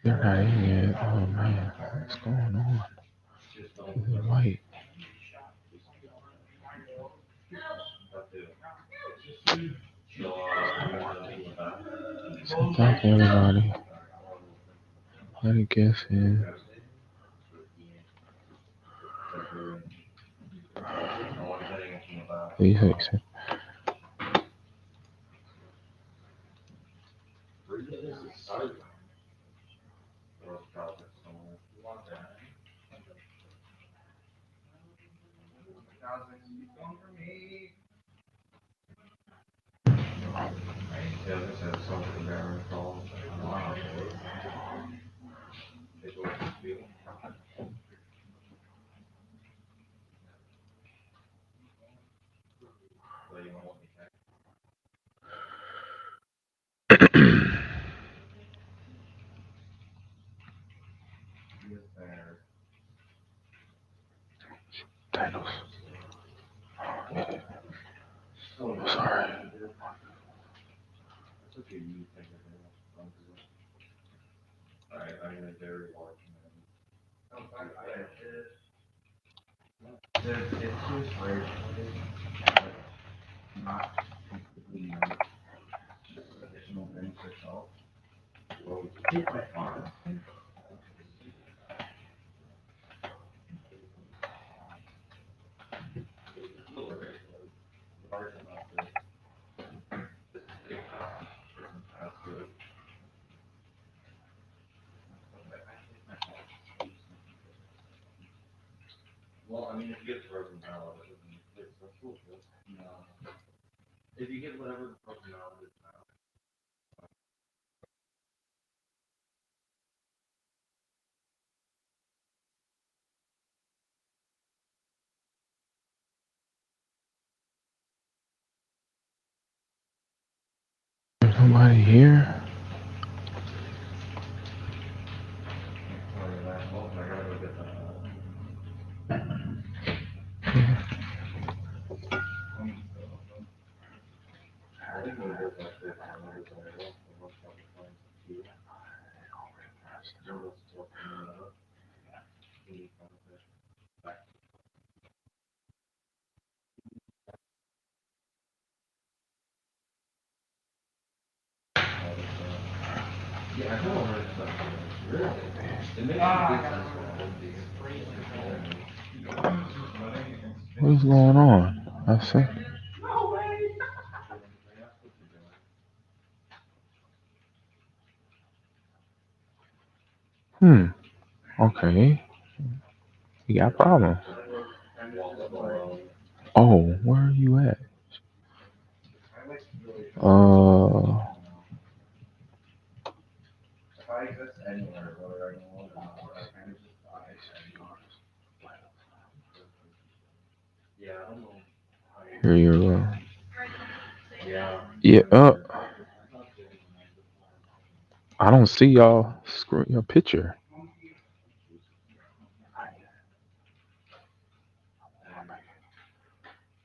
They're not in yet. Oh man, what's going on? Wait. So thank you everybody. Let me guess in. Please exit. Thanos. Sorry. There's nobody here. What's going on? I see. Okay. You got problems. Oh, where are you at? Uh, here you go. Yeah. I don't see y'all. Screw your picture.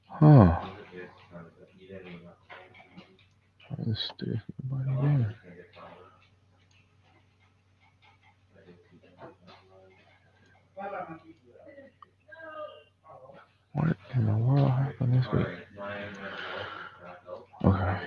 Huh. Let's see if nobody there. What in the world happened this week? Okay.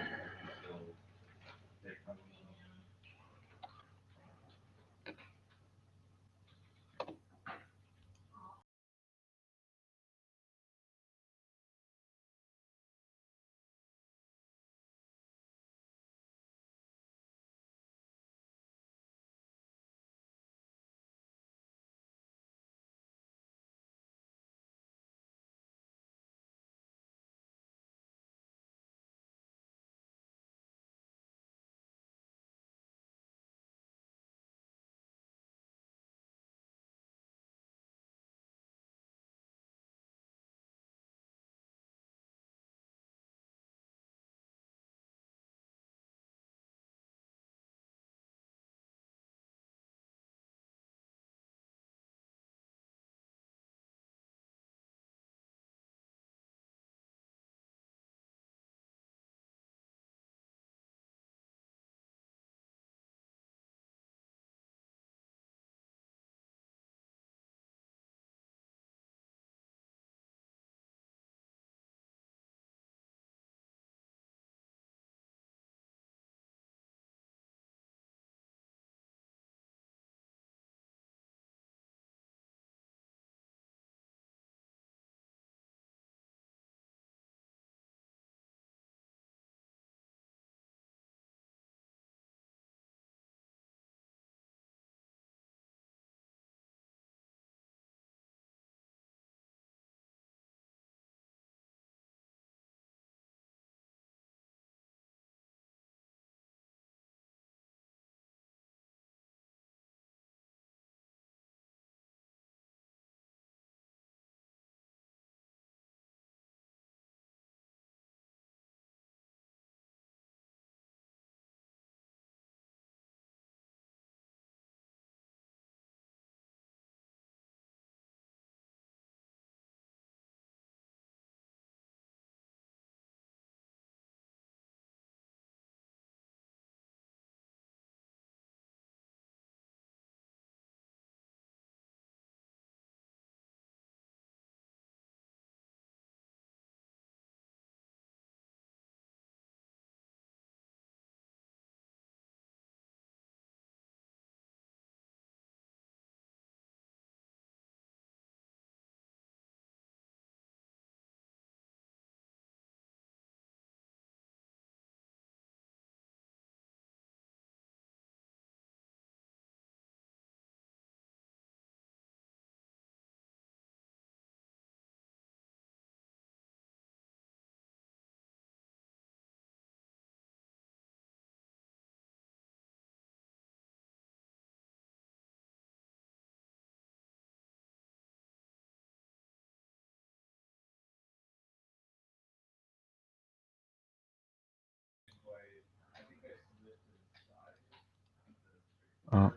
Uh,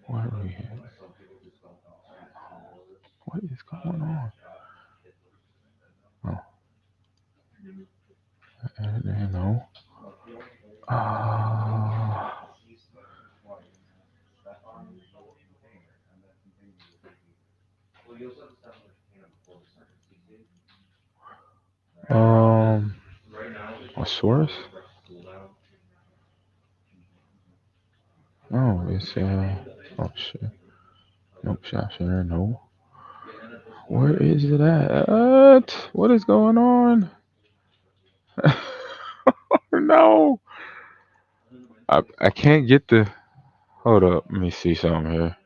where are we at? What is going on? Oh, no. Uh, um, a source? No, it's oh shit. Nope, shot share. No. Where is it at? What is going on? No, I can't get the. Hold up, let me see something here.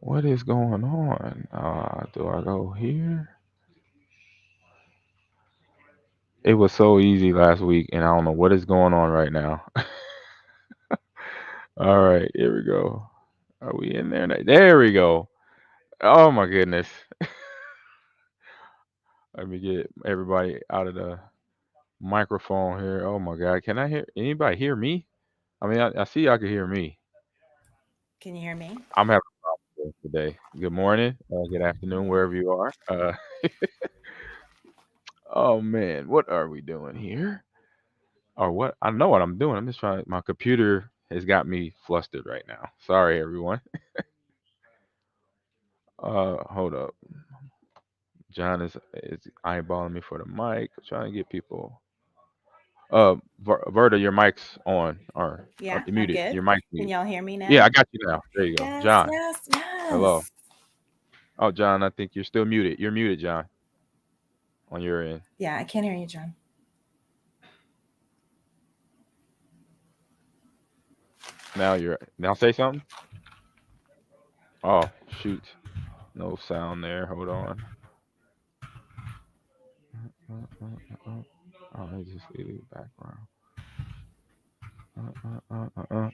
What is going on? Do I go here? It was so easy last week, and I don't know what is going on right now. All right, here we go. Are we in there? There we go. Oh my goodness. Let me get everybody out of the microphone here. Oh my God. Can I hear anybody hear me? I mean, I see y'all can hear me. Can you hear me? I'm having problems today. Good morning, good afternoon, wherever you are. Oh man, what are we doing here? Or what? I know what I'm doing. I'm just trying. My computer has got me flustered right now. Sorry, everyone. Hold up. John is eyeballing me for the mic. Trying to get people. Verta, your mic's on or Yeah, I'm muted. good. Your mic's Can muted. y'all hear me Yeah, now? I got you now. There you go. Yes, John, yes, hello. yes. Oh, John, I think you're still muted. You're muted, John, on your end. Yeah, I can't hear you, John. Now say something. Oh, shoot. No sound there. Hold on. Oh, I just leave the background. Uh, uh, uh, uh, uh.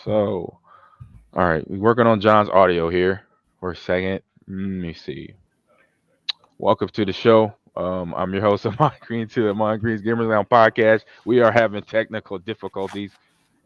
So, all right, we're working on John's audio here for a second. Let me see. Welcome to the show. I'm your host, Ahman Green, to Ahman Green's Gamers Lounge podcast. We are having technical difficulties,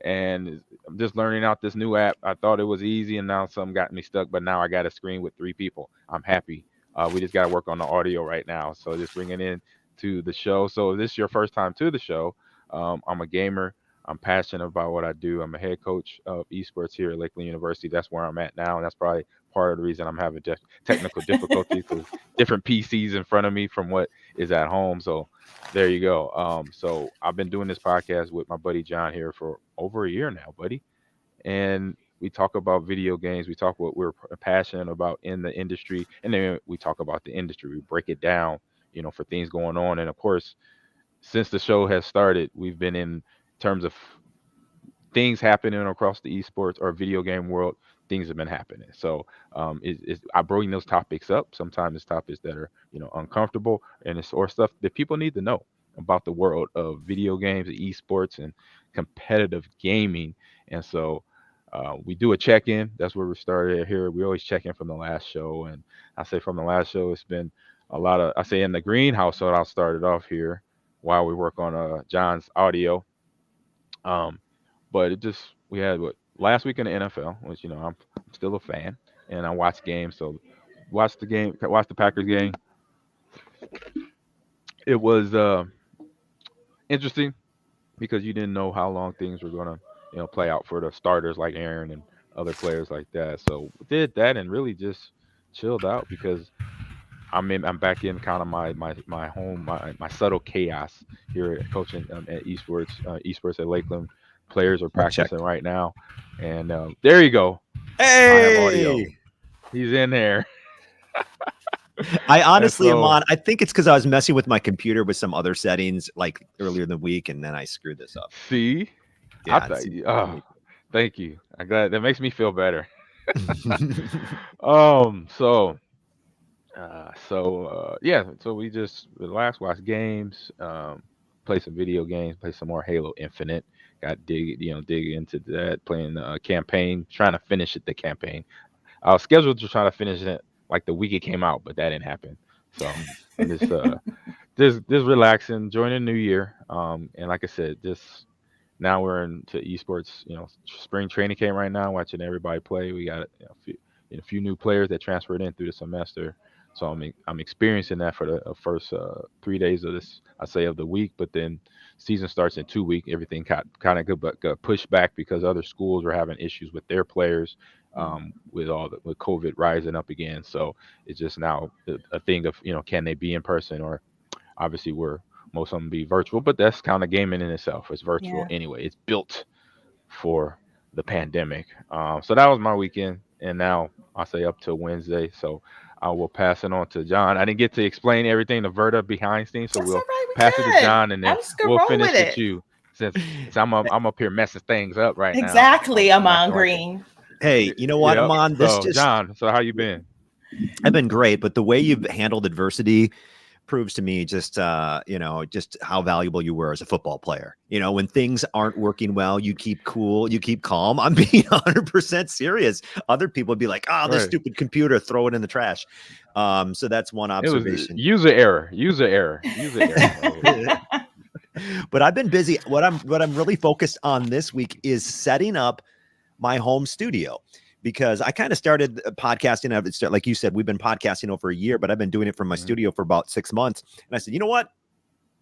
and I'm just learning out this new app. I thought it was easy, and now some got me stuck. But now I got a screen with three people. I'm happy. We just got to work on the audio right now. So just bringing in to the show. So if this is your first time to the show, I'm a gamer. I'm passionate about what I do. I'm a head coach of esports here at Lakeland University. That's where I'm at now, and that's probably part of the reason I'm having technical difficulties because different PCs in front of me from what is at home. So there you go. So I've been doing this podcast with my buddy John here for over a year now, buddy, and we talk about video games. We talk what we're passionate about in the industry, and then we talk about the industry. We break it down, for things going on, and of course, since the show has started, we've been in terms of things happening across the esports or video game world. Things have been happening. So I bring those topics up. Sometimes it's topics that are uncomfortable, and it's or stuff that people need to know about the world of video games, esports, and competitive gaming. And so we do a check-in. That's where we started here. We always check in from the last show, and I say from the last show, it's been a lot of. I say in the greenhouse. So I'll start it off here while we work on John's audio. Um, but it just we had what last week in the NFL, which I'm still a fan and I watch games. So watch the Packers game. It was interesting because you didn't know how long things were gonna play out for the starters like Aaron and other players like that. So did that and really just chilled out because I'm back in kind of my home my subtle chaos here at coaching at esports at Lakeland. Players are Mic check. practicing right now, and there you go. I have audio. Hey, He's in there, I and honestly am so on. I think it's because I was messing with my computer with some other settings like earlier in the week, and then I screwed this up. see, I Yeah, thought, it's thank you. I'm glad that makes me feel better. me. So yeah, so we just relax, watch games, play some video games, play some more Halo Infinite. Got dig into that, playing the campaign, trying to finish the campaign. I was scheduled to try to finish it like the week it came out, but that didn't happen. So I'm just just relaxing, enjoying the new year. And like I said, just now we're into esports. Spring training camp right now, watching everybody play. We got a few new players that transferred in through the semester. So I'm experiencing that for the first 3 days of this, I say, of the week. But then season starts in 2 weeks. Everything kind of got pushed back because other schools were having issues with their players, with with COVID rising up again. So it's just now a thing of can they be in person, or obviously we're most of them be virtual, but that's kind of gaming in itself. It's virtual Yeah. anyway. It's built for the pandemic. So that was my weekend, and now I say up till Wednesday. So I will pass it on to John. I didn't get to explain everything to Verta behind scenes, so That's all we'll right. We pass it to good. John, and then I'm just gonna we'll roll finish with with it. you since I'm up here messing things up right now. Exactly, I'm Amon acting like a Green. Hey, you know what, yep. Amon? So John, so how you been? I've been great, but the way you've handled adversity proves to me just just how valuable you were as a football player. When things aren't working well, you keep cool, you keep calm. I'm being 100% serious. Other people would be like, "Oh, this Right. stupid computer, throw it in the trash." So that's one It was observation. user error. User error. User error. Over here. But I've been busy. What I'm really focused on this week is setting up my home studio, because I kind of started podcasting. Like you said, we've been podcasting over a year, but I've been doing it from my Mhm. studio for about 6 months. And I said, you know what?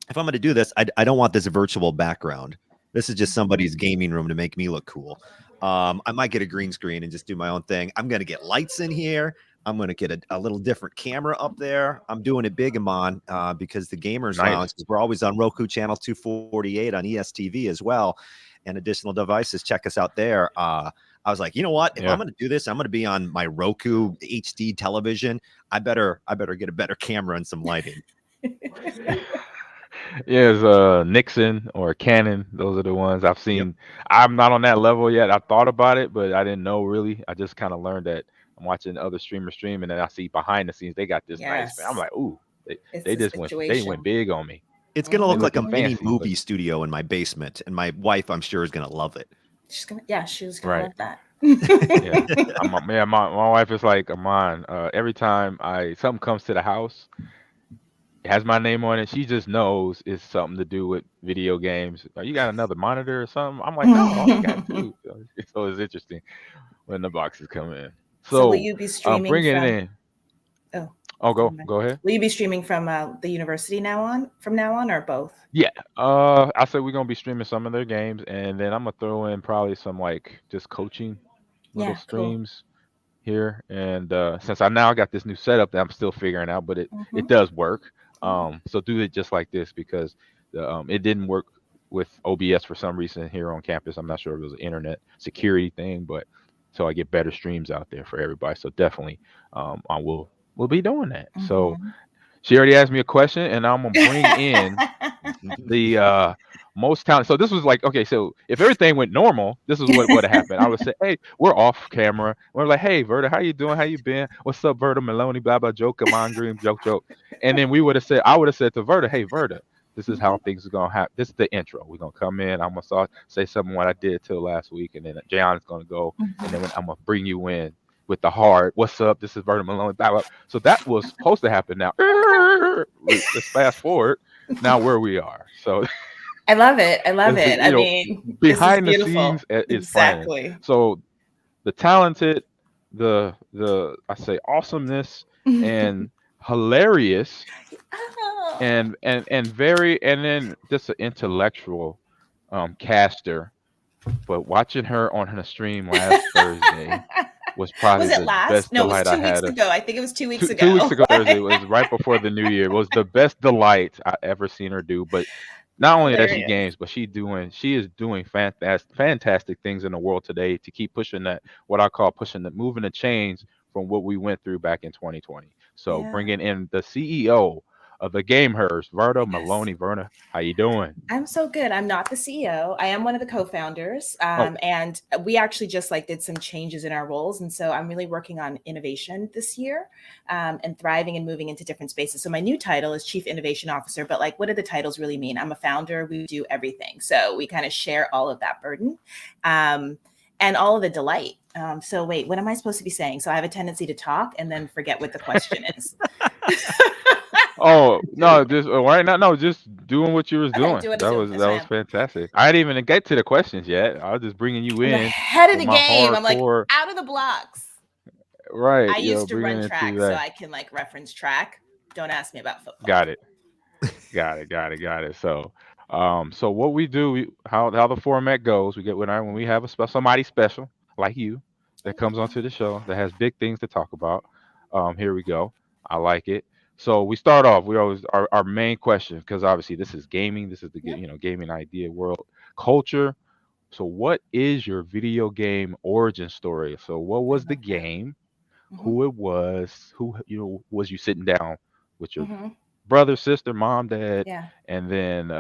If I'm going to do this, I don't want this virtual background. This is just somebody's gaming room to make me look cool. I might get a green screen and just do my own thing. I'm going to get lights in here. I'm going to get a little different camera up there. I'm doing it big, Amon, because the Gamers Nice. Lounge, we're always on Roku channel 248 on ESTV as well, and additional devices. Check us out there. I was like, you know what? If I'm Yeah. going to do this, I'm going to be on my Roku HD television. I better get a better camera and some lighting. Yeah, it's Nixon or Canon. Those are the ones I've Yep. seen. I'm not on that level yet. I thought about it, but I didn't know really. I just kind of learned that I'm watching other streamers stream, and then I see behind the scenes they got this nice. I'm Yes, like, ooh, they, it's they the just went situation. big on me. It's going to They look like a looking Mhm. mini fancy, but movie studio in my basement, and my wife, I'm sure, is going to love it. She was gonna right. love that. Yeah. My wife is like, I'm on. Every time something comes to the house, it has my name on it. She just knows it's something to do with video games. You got another monitor or something? I'm like, no, all I got two. So it's interesting when the boxes come in. So will So you be streaming bringing it from? in. Oh, Oh, never go mind. go ahead. Will you be streaming from the university from now on, or both? Yeah. I said we're gonna be streaming some of their games, and then I'm gonna throw in probably some like just coaching little Yeah, cool. streams here. And since I now got this new setup that I'm still figuring out, but it Hmm. does work. Yeah. So do it just like this because it didn't work with OBS for some reason here on campus. I'm not sure if it was an internet security thing, but so I get better streams out there for everybody. So definitely, I will be doing that. So Hmm. she already asked me a question, and I'm gonna bring in the most talent. So this was like, okay, so if everything went normal, this is what would have happened. I would say, hey, we're off camera. We're like, hey, Verta, how you doing? How you been? What's up, Verta Maloney? Blah blah joke, come on, dream, joke, joke. And then I would have said to Verta, hey, Verta, this is how things are gonna happen. This is the intro. We're gonna come in. I'm gonna say something what I did till last week, and then Jayan's gonna go, and then I'm gonna bring you in with the hard. What's up? This is Verta Maloney. Blah, blah. So that was supposed to happen now. Let's fast forward now where we are. So I love it. I love it's it. I mean, this is behind the beautiful. scenes is planning. Exactly. So the talented, the I say awesomeness and hilarious Oh. and very and then just an intellectual caster. But watching her on her stream last Thursday was probably Was it the last? best No, it was delight I 2 weeks had. ago. I think it was 2 weeks 2 weeks ago. ago Thursday, it was right before the new year. It was the best delight I ever seen her do. But not only that she Hilarious. games, but she is doing fantastic things in the world today to keep pushing that, what I call moving the chains from what we went through back in 2020. So Yeah. bringing in the CEO of the Gamehers, Verta Yes. Maloney. Verta, how you doing? I'm so good. I'm not the CEO. I am one of the co-founders, Oh, and we actually just like did some changes in our roles, and so I'm really working on innovation this year, and thriving and moving into different spaces. So my new title is Chief Innovation Officer, but like, what do the titles really mean? I'm a founder. We do everything, so we kind of share all of that burden, and all of the delight. So wait, what am I supposed to be saying? So I have a tendency to talk and then forget what the question is. Oh no, just right now, no, just doing what you was Okay, doing. do what I That do. was Yes, that was ma'am. fantastic. I didn't even get to the questions yet. I was just bringing you I'm in ahead of with the my game. I'm like hardcore, out of the blocks. right? I You know, used to bringing run into track, so that. I can like reference track. Don't ask me about Got football. it. Got it. So what we do, how the format goes, we get when we have somebody special like you that Oh my comes onto god. the show that has big things to talk about. Here we go. I like it. So we start off. We always our main question because obviously this is gaming. This is the Yep. gaming idea world culture. So what is your video game origin story? So what I was the love that. game? Mhm. Who it was? Who was you sitting down with your Mhm. brother, sister, mom, dad, Yeah. and then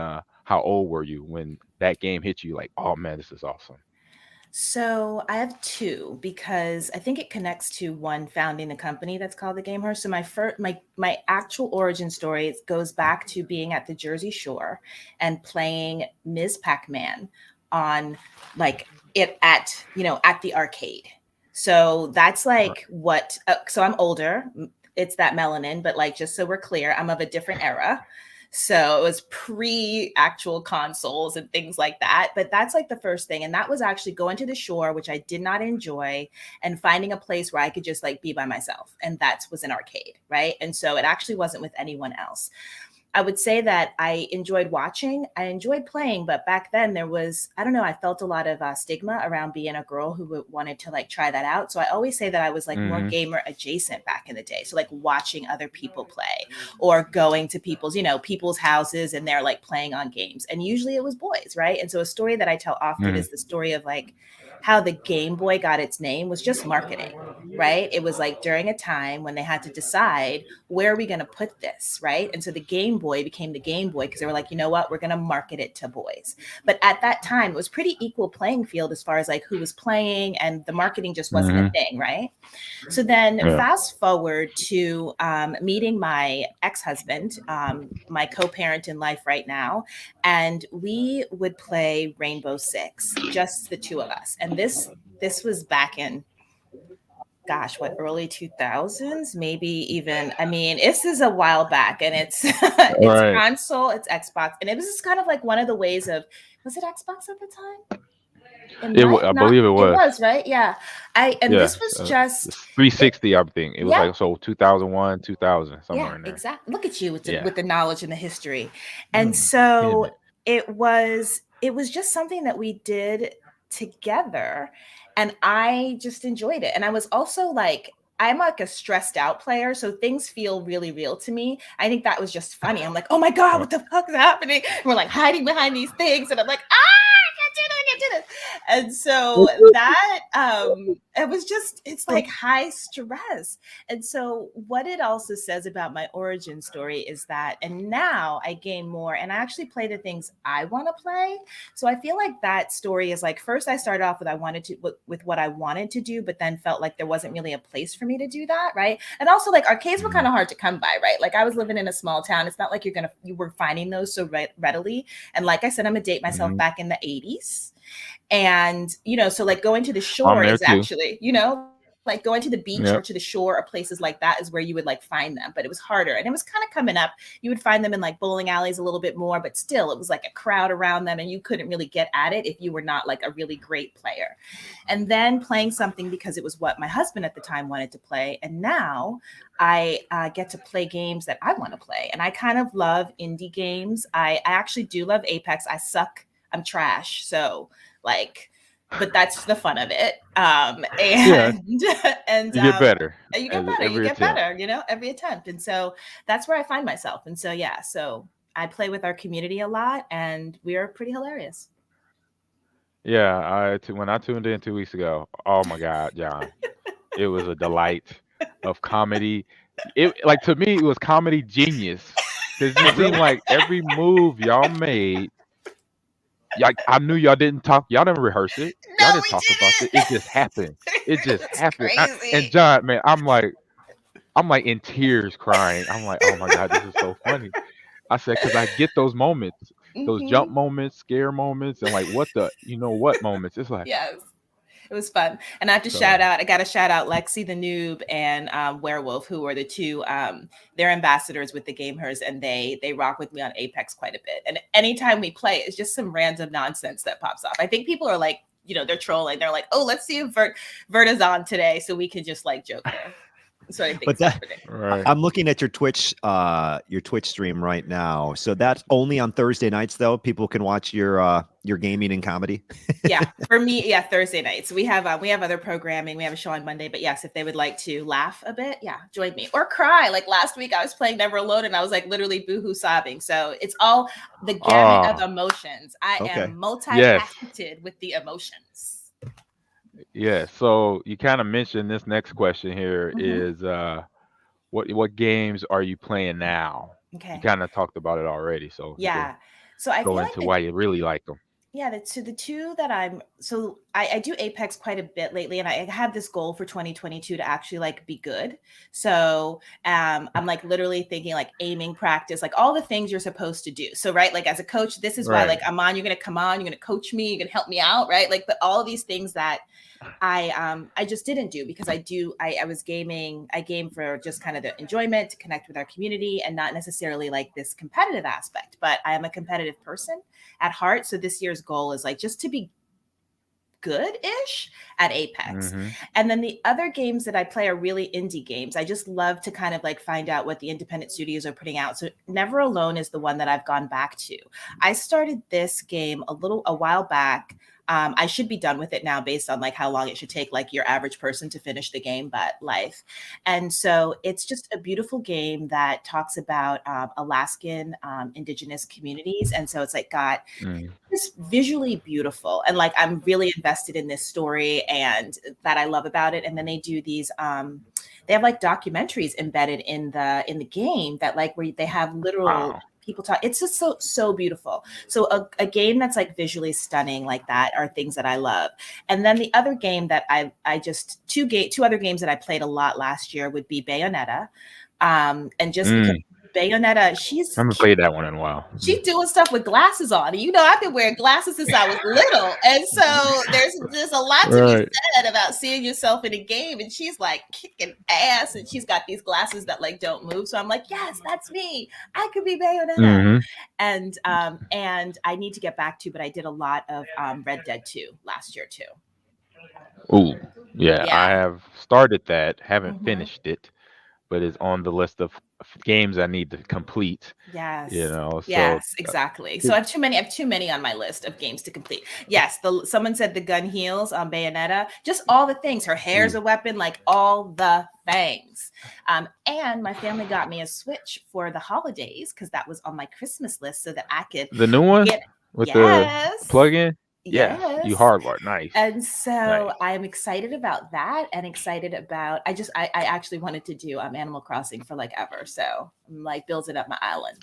how old were you when that game hit you? Like, oh man, this is awesome. So I have two because I think it connects to one founding the company that's called the Game Horse. So my actual origin story goes back to being at the Jersey Shore and playing Ms. Pac-Man on like it at at the arcade. So that's Right. like what. So I'm older. It's that melanin, but like just so we're clear, I'm of a different era. So it was pre actual consoles and things like that. But that's like the first thing. And that was actually going to the shore, which I did not enjoy, and finding a place where I could just like be by myself. And that was an arcade. Right. And so it actually wasn't with anyone else. I would say that I enjoyed watching, I enjoyed playing, but back then there was, I don't know, I felt a lot of stigma around being a girl who wanted to like try that out. So I always say that I was like more Mm-hmm. gamer adjacent back in the day. So like watching other people play or going to people's houses and they're like playing on games. And usually it was boys, right? And so a story that I tell often Mm-hmm. is the story of like how the Game Boy got its name was just marketing, right? It was like during a time when they had to decide where are we going to put this, right? And so the Game Boy became the Game Boy because they were like, you know what, we're going to market it to boys. But at that time, it was pretty equal playing field as far as like who was playing, and the marketing just wasn't a Mm-hmm. thing, right? So then Yeah. fast forward to meeting my ex-husband, my co-parent in life right now, and we would play Rainbow Six, just the two of us. And this was back in, gosh, what, early 2000s, maybe even, I mean, this is a while back, and it's All it's right. console, it's Xbox, and it was just kind of like one of the ways of, was it Xbox at the time? It might I not, believe it it was. was, right? Yeah. And Yeah. this was It's just it, 360. I think it was yeah. like so 2001, 2000, Yeah, somewhere in there. exactly. Look at you with Yeah. the knowledge and the history. And Mm. so Hitting it. it was just something that we did together, and I just enjoyed it. And I was also like, I'm like a stressed out player, so things feel really real to me. I think that was just funny. I'm like, oh my god, Uh, what the fuck is happening? And we're like hiding behind these things, and I'm like, I can't do this, I can't do this. And so that it was just, it's like high stress. And so, what it also says about my origin story is that, and now I gain more and I actually play the things I want to play. So, I feel like that story is like, first, I started off with with what I wanted to do, but then felt like there wasn't really a place for me to do that. Right. And also, like, arcades were kind mhm. of hard to come by. Right. Like, I was living in a small town. It's not like you were finding those so readily. And like I said, I'm going to date myself Mhm. back in the 80s. And, so like going to the I'm shore there is too. actually, like going to the beach or Yep. to the shore or places like that is where you would like find them. But it was harder. And it was kind of coming up. You would find them in like bowling alleys a little bit more, but still it was like a crowd around them and you couldn't really get at it if you were not like a really great player. And then playing something because it was what my husband at the time wanted to play. And now I get to play games that I want to play. And I kind of love indie games. I actually do love Apex. I suck. I'm trash. So like, but that's the fun of it. Yeah. And and You get better you get as better, every attempt. every attempt. And so that's where I find myself. And so yeah, so I play with our community a lot, and we are pretty hilarious. Yeah. When I tuned in 2 weeks ago. Oh my God, John. It was a delight of comedy. It like to me it was comedy genius because it Oh, seemed really? like every move y'all made, like I knew y'all didn't rehearse it, No, y'all didn't we talk about it. It just happened. It didn't. just It was happened. And crazy. John, man, I'm like in tears crying. I'm like, oh my God, this is so funny. I said, because I get those moments, those jump Hmm. moments, scare moments, and like what the, what moments. It's like, Yes. It was fun. And I have to I got to shout out Lexi the Noob and Werewolf, who are the two, they're ambassadors with the Gamers, and they rock with me on Apex quite a bit. And anytime we play, it's just some random nonsense that pops off. I think people are like, they're trolling. They're like, oh, let's see if Vert is on today, so we can just like joke there. So I think I'm looking at your Twitch stream right now. So that's only on Thursday nights, though. People can watch your gaming and comedy. Yeah, for me, yeah, Thursday nights. We have other programming. We have a show on Monday, but yes, if they would like to laugh a bit, yeah, join me or cry. Like last week, I was playing Never Alone, and I was like literally boohoo sobbing. So it's all the gamut of emotions. I am multifaceted with the emotions. Yeah, so you kind of mentioned this next question here is what games are you playing now? Okay. You kind of talked about it already, so yeah. So I go feel into like why you really like them. Yeah, the two that I do Apex quite a bit lately, and I have this goal for 2022 to actually like be good. So I'm like literally thinking like aiming practice, like all the things you're supposed to do. So right, like as a coach, this is why like Ahman, you're gonna come on, you're gonna coach me, you're gonna help me out, right? Like, but all of these things that I just didn't do because I game for just kind of the enjoyment, to connect with our community, and not necessarily like this competitive aspect, but I am a competitive person at heart. So this year's goal is like just to be good-ish at Apex. And then the other games that I play are really indie games. I just love to kind of like find out what the independent studios are putting out. So Never Alone is the one that I've gone back to. I started this game a while back. I should be done with it now based on like how long it should take like your average person to finish the game, but life. And so it's just a beautiful game that talks about Alaskan indigenous communities. And so it's like got just visually beautiful. And like, I'm really invested in this story and that I love about it. And then they do these, they have like documentaries embedded in the game that like where they have literal people talk. It's just so beautiful. So a game that's like visually stunning like that are things that I love. And then the other game that I just two other games that I played a lot last year would be Bayonetta. And just because Bayonetta, I haven't played that one in a while. She's doing stuff with glasses on. You know, I've been wearing glasses since I was little. And so there's a lot to be said about seeing yourself in a game. And she's like kicking ass, and she's got these glasses that like don't move. So I'm like, yes, that's me. I could be Bayonetta. And I need to get back to, but I did a lot of Red Dead 2 last year too. Oh, yeah. I have started that, haven't finished it, but it's on the list of games I need to complete. Yes. You know. So, yes, exactly. So I have too many on my list of games to complete. Yes. Someone said the gun heals on Bayonetta. Just all the things. Her hair's a weapon, like all the things. And my family got me a Switch for the holidays because that was on my Christmas list so that I could the new one with the plug-in. Yes. Yeah, you hardware, nice. And so I'm excited about that, and excited about I actually wanted to do Animal Crossing for like ever. So I'm like building up my island.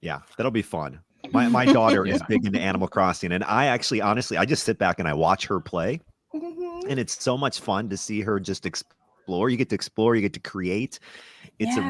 Yeah, that'll be fun. My daughter is big into Animal Crossing, and I actually honestly I just sit back and I watch her play, and it's so much fun to see her just explore. You get to explore, you get to create. It's a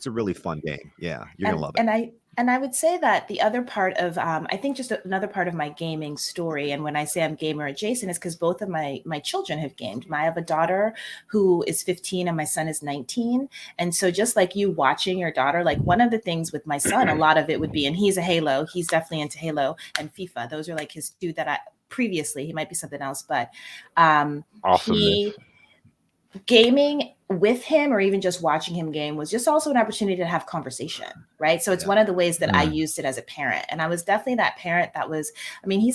really fun game. Yeah, you're gonna love it. And I would say that the other part of, I think just another part of my gaming story, and when I say I'm gamer adjacent, is because both of my children have gamed. I have a daughter who is 15 and my son is 19. And so just like you watching your daughter, like one of the things with my son, a lot of it would be, and he's a Halo, he's definitely into Halo and FIFA. Those are like his two that previously, he might be something else, but gaming with him or even just watching him game was just also an opportunity to have conversation, right? So it's one of the ways that I used it as a parent. And I was definitely that parent that was, I mean, he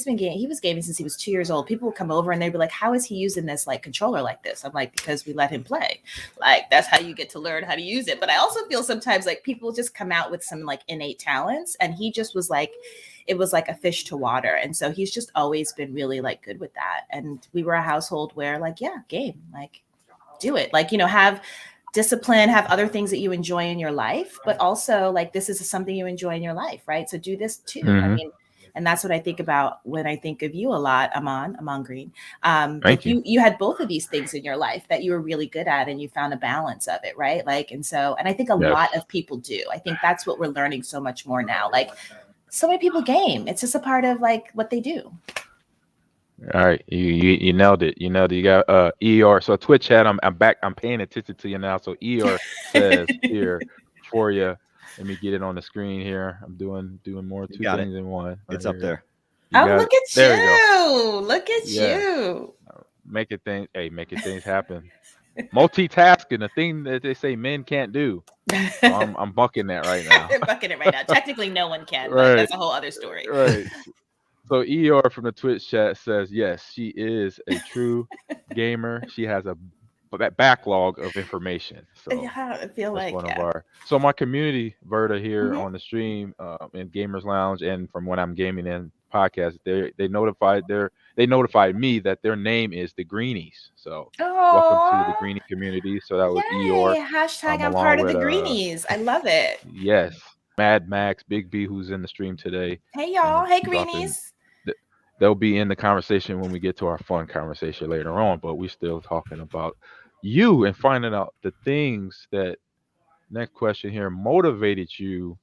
was gaming since he was 2 years old. People would come over and they'd be like, how is he using this like controller like this? I'm like, because we let him play. Like, that's how you get to learn how to use it. But I also feel sometimes like people just come out with some like innate talents, and he just was like, it was like a fish to water. And so he's just always been really like good with that. And we were a household where like, game, like, do it, like, have discipline, have other things that you enjoy in your life, but also like this is something you enjoy in your life, right? So do this too. I mean, and that's what I think about when I think of you a lot, Ahman Green. Like you had both of these things in your life that you were really good at, and you found a balance of it, right? Like, and I think a lot of people do. I think that's what we're learning so much more now. Like, so many people game. It's just a part of like what they do. All right, you nailed it. You nailed it. You got ER. So Twitch chat, I'm back. I'm paying attention to you now. So ER says here for you. Let me get it on the screen here. I'm doing more You two got it. things in one. Right It's up here. there. You Oh, got look it. at There we go. you. Look at Yes. you. Making things happen. Multitasking, a thing that they say men can't do. So I'm bucking that right now. They're bucking it right now. Technically, no one can, but Right, that's a whole other story. right. So ER from the Twitch chat says yes, she is a true gamer. She has a backlog of information. So Yeah, I feel that's like, one of yeah. our. So my community, Verta, here Mhm. on the stream, in Gamers Lounge, and from when I'm gaming in podcast, they notified me that their name is the Greenies. So welcome to the Oh, Greenie community. So that was Eeyore, yay. Hashtag I'm along part of with the Greenies. I love it. yes, Mad Max, Big B, who's in the stream today, Hey, and y'all. Hey, dropping. Greenies. th- They'll be in the conversation when we get to our fun conversation later on. But we still talking about you and finding out the things that next question here motivated you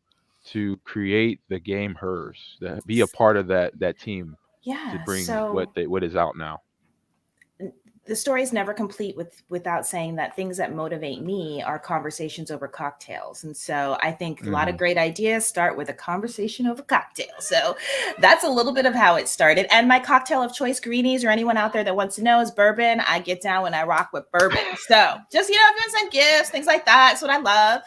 to create the game hers, that be a part of that team to Yeah. bring So what is out now. the story is never complete without saying that things that motivate me are conversations over cocktails. And so I think a lot of Hmm. great ideas start with a conversation over cocktail. So that's a little bit of how it started. And my cocktail of choice, greenies, or anyone out there that wants to know, is bourbon. I get down when I rock with bourbon. So just, doing some gifts, things like that. That's what I love.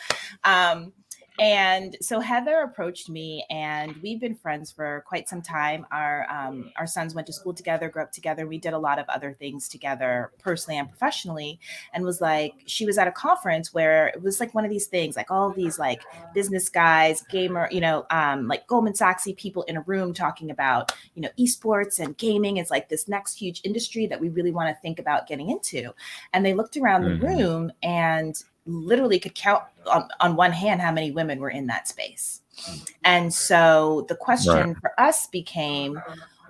And so Heather approached me, and we've been friends for quite some time. Our sons went to school together, grew up together. We did a lot of other things together, personally and professionally. And was like, she was at a conference where it was like one of these things, like all of these like business guys, gamer, like Goldman Sachsy people in a room talking about esports and gaming. It's like this next huge industry that we really want to think about getting into. And they looked around the Hmm. room and literally could count on one hand how many women were in that space. And so the Right. question for us became,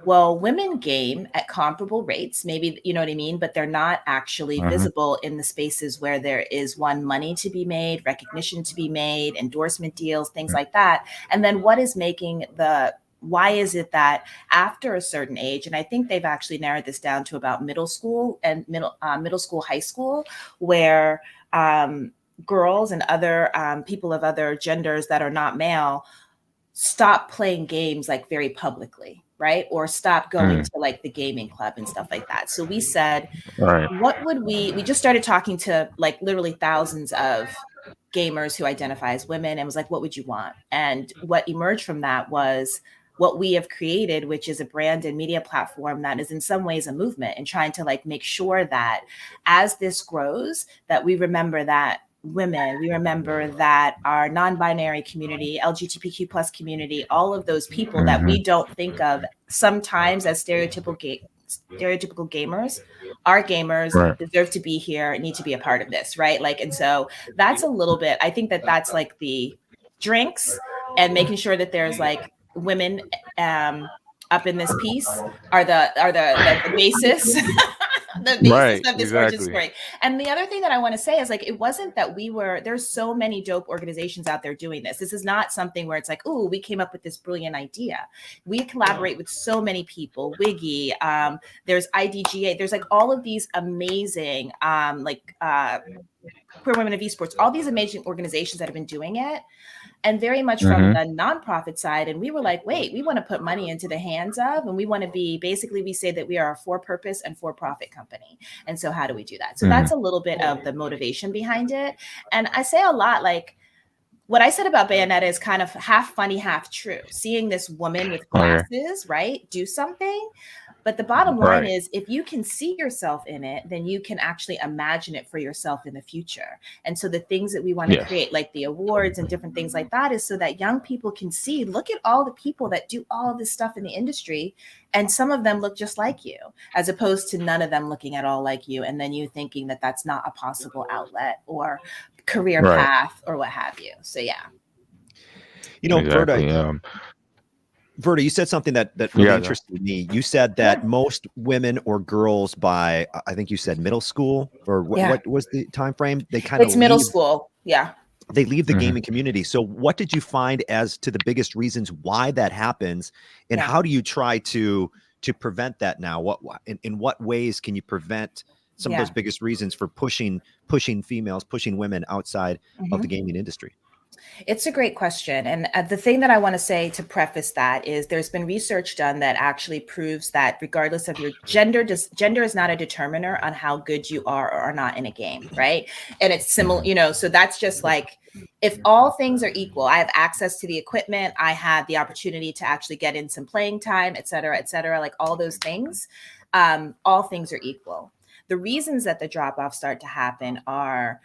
well, women game at comparable rates, maybe, you know what I mean, but they're not actually Hmm. visible in the spaces where there is money to be made, recognition to be made, endorsement deals, things like that. And then what is making why is it that after a certain age, and I think they've actually narrowed this down to about middle school and middle school, high school, where girls and other people of other genders that are not male stop playing games like very publicly, right? Or stop going Mm. to like the gaming club and stuff like that. So we said, Right. what would we just started talking to like literally thousands of gamers who identify as women, and was like, what would you want? And what emerged from that was what we have created, which is a brand and media platform that is in some ways a movement, and trying to like make sure that as this grows, that we remember that women, we remember that our non-binary community, LGBTQ plus community, all of those people that Hmm. we don't think of sometimes as stereotypical gamers, our gamers Right. deserve to be here, need to be a part of this, right? Like, and so that's a little bit, I think that that's like the drinks, and making sure that there's like women up in this piece are the basis the basis Right. of this origin Exactly. story. And the other thing that I want to say is like, it wasn't that there's so many dope organizations out there doing this. This is not something where it's like, oh, we came up with this brilliant idea. We collaborate with so many people, Wiggy, there's IDGA, there's like all of these amazing queer women of esports, all these amazing organizations that have been doing it, and very much from Hmm. the nonprofit side. And we were like, wait, we want to put money into the hands of, and we want to be, basically, we say that we are a for purpose and for profit company. And so how do we do that? So Hmm. that's a little bit of the motivation behind it. And I say a lot, like, what I said about Bayonetta is kind of half funny, half true. Seeing this woman with Okay. glasses, right, do something. But the bottom line Right. is, if you can see yourself in it, then you can actually imagine it for yourself in the future. And so the things that we want to Yes. create, like the awards and different things like that, is so that young people can see, look at all the people that do all this stuff in the industry, and some of them look just like you, as opposed to none of them looking at all like you, and then you thinking that that's not a possible outlet or career Right. path or what have you. So yeah. Verta, Exactly. Verta, you said something that really Yeah. interested me. You said that most women or girls by, I think you said middle school, or Yeah. what was the time frame? They kind of It's middle school. Yeah. they leave the Mhm. gaming community. So what did you find as to the biggest reasons why that happens, and Yeah. how do you try to to prevent that now? In what ways can you prevent some of those biggest reasons for pushing females, pushing women outside of the gaming industry? It's a great question. And the thing that I want to say to preface that is there's been research done that actually proves that regardless of your gender, gender is not a determiner on how good you are or are not in a game, right? And it's similar, you know, so that's just like, if all things are equal, I have access to the equipment, I have the opportunity to actually get in some playing time, et cetera, like all those things, all things are equal. The reasons that the drop-offs start to happen are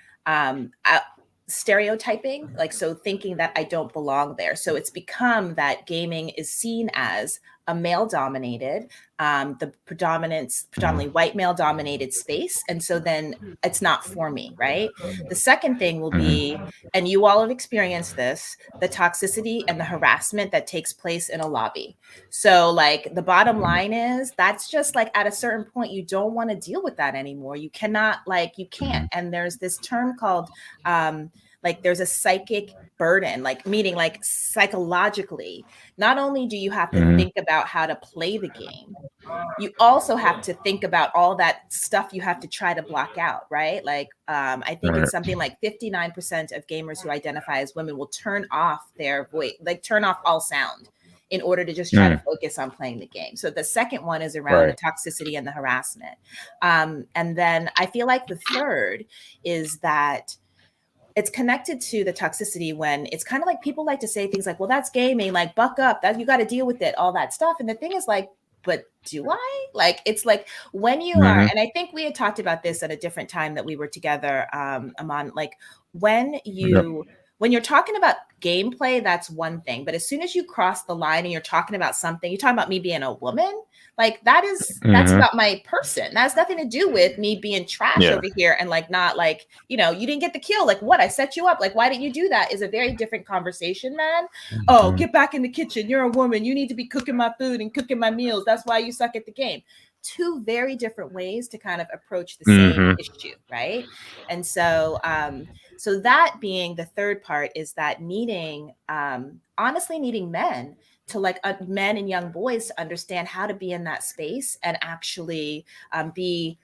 stereotyping, like, so thinking that I don't belong there. So it's become that gaming is seen as a male dominated, the predominantly white male dominated space. And so then it's not for me, right? The second thing will be, and you all have experienced this, the toxicity and the harassment that takes place in a lobby. So like the bottom line is that's just like at a certain point, you don't want to deal with that anymore. You cannot, like, you can't. And there's this term called, like there's a psychic burden, like meaning like psychologically, not only do you have to think about how to play the game, you also have to think about all that stuff you have to try to block out, right? Like, I think it's something like 59% of gamers who identify as women will turn off their voice, like turn off all sound in order to just try to focus on playing the game. So the second one is around the toxicity and the harassment. And then I feel like the third is that it's connected to the toxicity when it's kind of like people like to say things like, well, that's gaming, like buck up, that you got to deal with it, all that stuff. And the thing is like, but do I? Like, it's like when you are, and I think we had talked about this at a different time that we were together, Ahman, like when you're talking about gameplay, that's one thing. But as soon as you cross the line and you're talking about something, you're talking about me being a woman, like that's about my person. That has nothing to do with me being trash over here and like not like, you know, you didn't get the kill. Like what? I set you up. Like, why didn't you do that? Is a very different conversation, man. Oh, get back in the kitchen. You're a woman. You need to be cooking my food and cooking my meals. That's why you suck at the game. Two very different ways to kind of approach the same issue, right? And so so that being the third part is that needing honestly needing men to like men and young boys to understand how to be in that space and actually be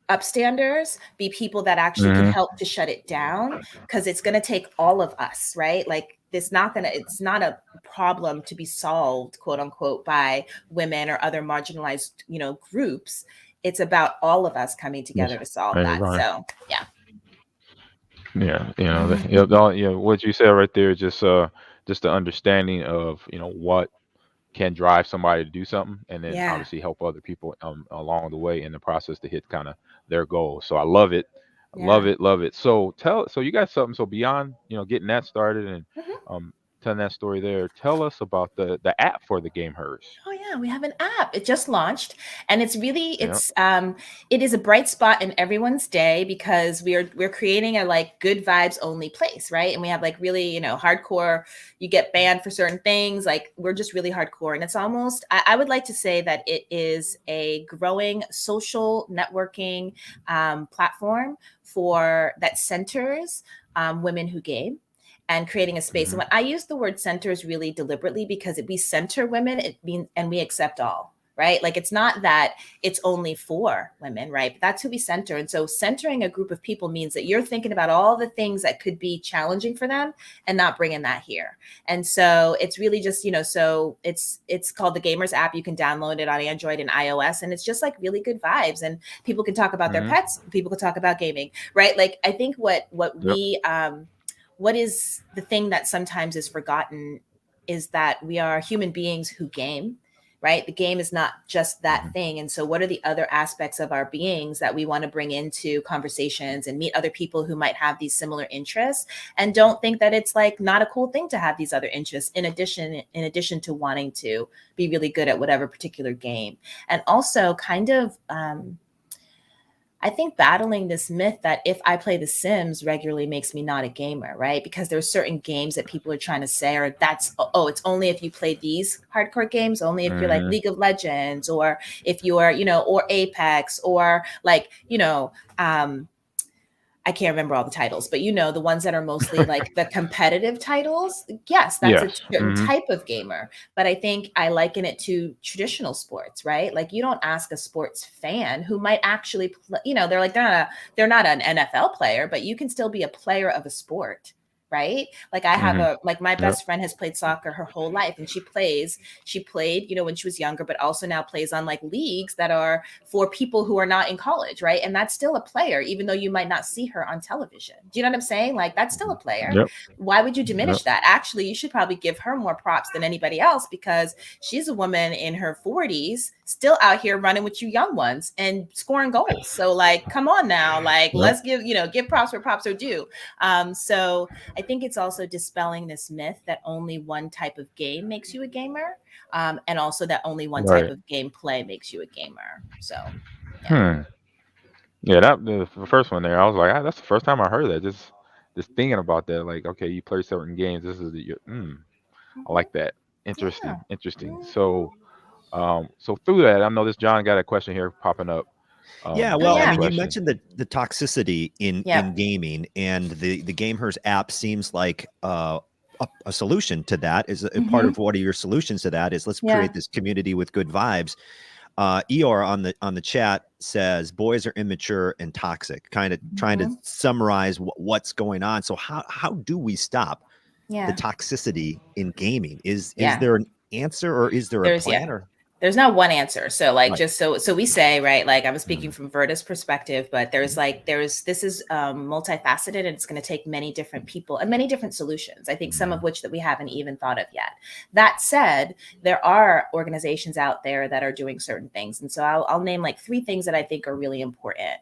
upstanders, be people that actually can help to shut it down, because it's going to take all of us, right? Like it's not a problem to be solved, quote unquote, by women or other marginalized, you know, groups. It's about all of us coming together to solve that. So yeah. Yeah, you know, what you said right there, just the understanding of, you know, what can drive somebody to do something, and then obviously help other people along the way in the process to hit kind of their goals. So I love it, love it. So you got something. So beyond, you know, getting that started and telling that story there, tell us about the app for the game hers. Oh yeah, we have an app. It just launched, and it's really it is a bright spot in everyone's day because we're creating a like good vibes only place, right? And we have like really, you know, hardcore. You get banned for certain things. Like we're just really hardcore, and it's almost I would like to say that it is a growing social networking platform for that centers women who game, and creating a space. And when I use the word centers really deliberately, because if we center women, it means, and we accept all, right? Like it's not that it's only for women, right? But that's who we center. And so centering a group of people means that you're thinking about all the things that could be challenging for them and not bringing that here. And so it's really just, you know, so it's called the Gamers app. You can download it on Android and iOS, and it's just like really good vibes. And people can talk about their pets. People can talk about gaming, right? Like I think what is the thing that sometimes is forgotten is that we are human beings who game, right? The game is not just that thing. And so what are the other aspects of our beings that we want to bring into conversations and meet other people who might have these similar interests, and don't think that it's like not a cool thing to have these other interests in addition to wanting to be really good at whatever particular game. And also kind of, I think battling this myth that if I play The Sims regularly makes me not a gamer, right? Because there are certain games that people are trying to say, or that's, oh, it's only if you play these hardcore games, only if you're like League of Legends, or if you're, you know, or Apex, or like, you know, I can't remember all the titles, but the ones that are mostly like the competitive titles, yes, that's a Yes. certain type of gamer. But I think I liken it to traditional sports, right? Like you don't ask a sports fan who might actually play, they're not an NFL player, but you can still be a player of a sport. Right. Like I have my Yep. best friend has played soccer her whole life, and she played, when she was younger, but also now plays on like leagues that are for people who are not in college. Right. And that's still a player, even though you might not see her on television. Do you know what I'm saying? Like that's still a player. Yep. Why would you diminish Yep. that? Actually, you should probably give her more props than anybody else, because she's a woman in her 40s still out here running with you young ones and scoring goals. So like, come on now, like Yep. let's give props where props are due. So I think it's also dispelling this myth that only one type of game makes you a gamer, and also that only one type Right. of gameplay makes you a gamer. So, yeah. Hmm. Yeah, that the first one there, I was like, that's the first time I heard that. Just thinking about that, like, okay, you play certain games. This is I Mhm. like that. Yeah. Interesting, interesting. Mhm. So through that, I know this John got a question here popping up. Yeah, Oh, well, I Got a yeah. mean, you question. mentioned the toxicity in Yep. gaming, and the Gamehers app seems like a solution to that. Is a part Hmm. of what are your solutions to that? Is let's Yeah. create this community with good vibes. Eor on the chat says boys are immature and toxic. Kind of trying to Hmm. summarize what's going on. So how do we stop the Yeah. toxicity in gaming? Is Yeah. there an answer, or is there a There's plan? Or there's not one answer. So like right? just so we say, right, like I was speaking Mhm. from Verta's perspective, but there's this is multifaceted, and it's going to take many different people and many different solutions. I think some of which that we haven't even thought of yet. That said, there are organizations out there that are doing certain things. And so I'll name like three things that I think are really important.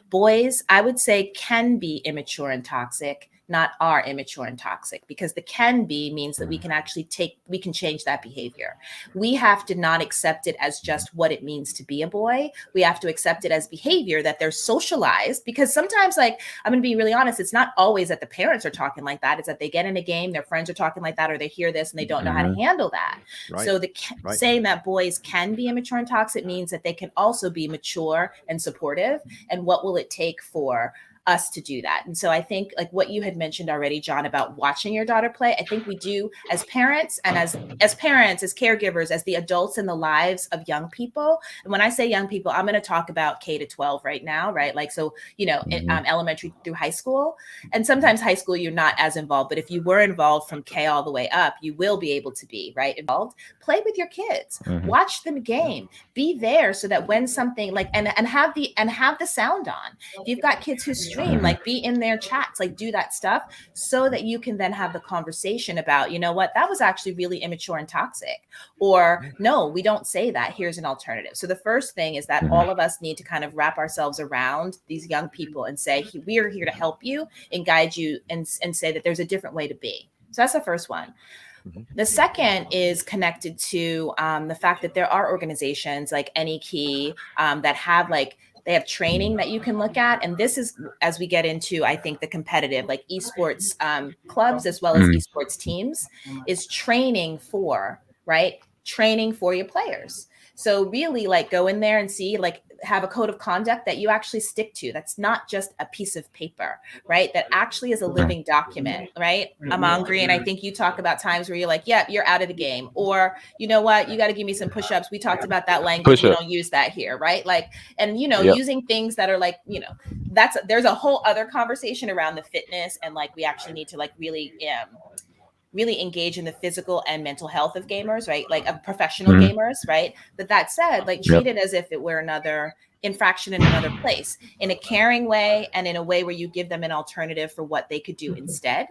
Boys, I would say, can be immature and toxic, not are immature and toxic, because the can be means that we can change that behavior. We have to not accept it as just what it means to be a boy. We have to accept it as behavior that they're socialized, because sometimes, like, I'm going to be really honest, it's not always that the parents are talking like that. It's that they get in a game, their friends are talking like that, or they hear this and they don't know how to Hmm. handle that. Right. So Right. saying that boys can be immature and toxic means that they can also be mature and supportive. And what will it take for us to do that? And so I think, like what you had mentioned already, John, about watching your daughter play, I think we do as parents, and as parents, as caregivers, as the adults in the lives of young people. And when I say young people, I'm going to talk about K to 12 right now, right? Like, so, Hmm. elementary through high school. And sometimes high school, you're not as involved, but if you were involved from K all the way up, you will be able to be, right, involved. Play with your kids, Hmm. watch them game, be there, so that when something like, and have the sound on. If you've got kids who stream, Hmm. like be in their chats, like do that stuff, so that you can then have the conversation about, what, that was actually really immature and toxic. Or no, we don't say that. Here's an alternative. So the first thing is that all of us need to kind of wrap ourselves around these young people and say, we are here to help you and guide you, and say that there's a different way to be. So that's the first one. Mhm. The second is connected to the fact that there are organizations like AnyKey that have they have training that you can look at. And this is as we get into, I think, the competitive, like esports clubs as well as Hmm. esports teams, is training for, right? Training for your players. So really, like, go in there and see, like, have a code of conduct that you actually stick to. That's not just a piece of paper, right? That actually is a living document, right? Among Green, I think you talk about times where you're like, yeah, you're out of the game. Or, you know what, you got to give me some push-ups. We talked about that language. Push We up. don't use that here, right? Like, and, Yep. using things that are like, there's a whole other conversation around the fitness, and like, we actually need to like really engage in the physical and mental health of gamers, right? Like of professional Hmm. gamers, right? But that said, like, Yep. treat it as if it were another infraction in another place, in a caring way, and in a way where you give them an alternative for what they could do instead.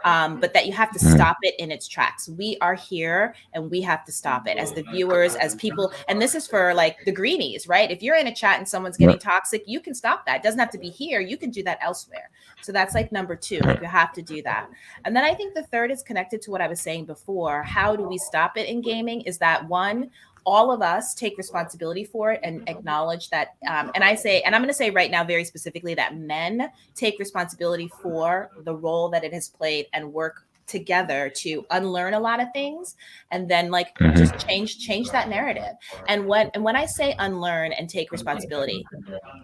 But that you have to Hmm. stop it in its tracks. We are here and we have to stop it as the viewers, as people. And this is for like the greenies, right? If you're in a chat and someone's getting Yep. toxic, you can stop that. It doesn't have to be here. You can do that elsewhere. So that's like number two, like Yep. you have to do that. And then I think the third is connected to what I was saying before. How do we stop it in gaming? Is that one, all of us take responsibility for it and acknowledge that. And I'm going to say right now very specifically that men take responsibility for the role that it has played and work together to unlearn a lot of things and then like Mhm. just change that narrative. And when I say unlearn and take responsibility,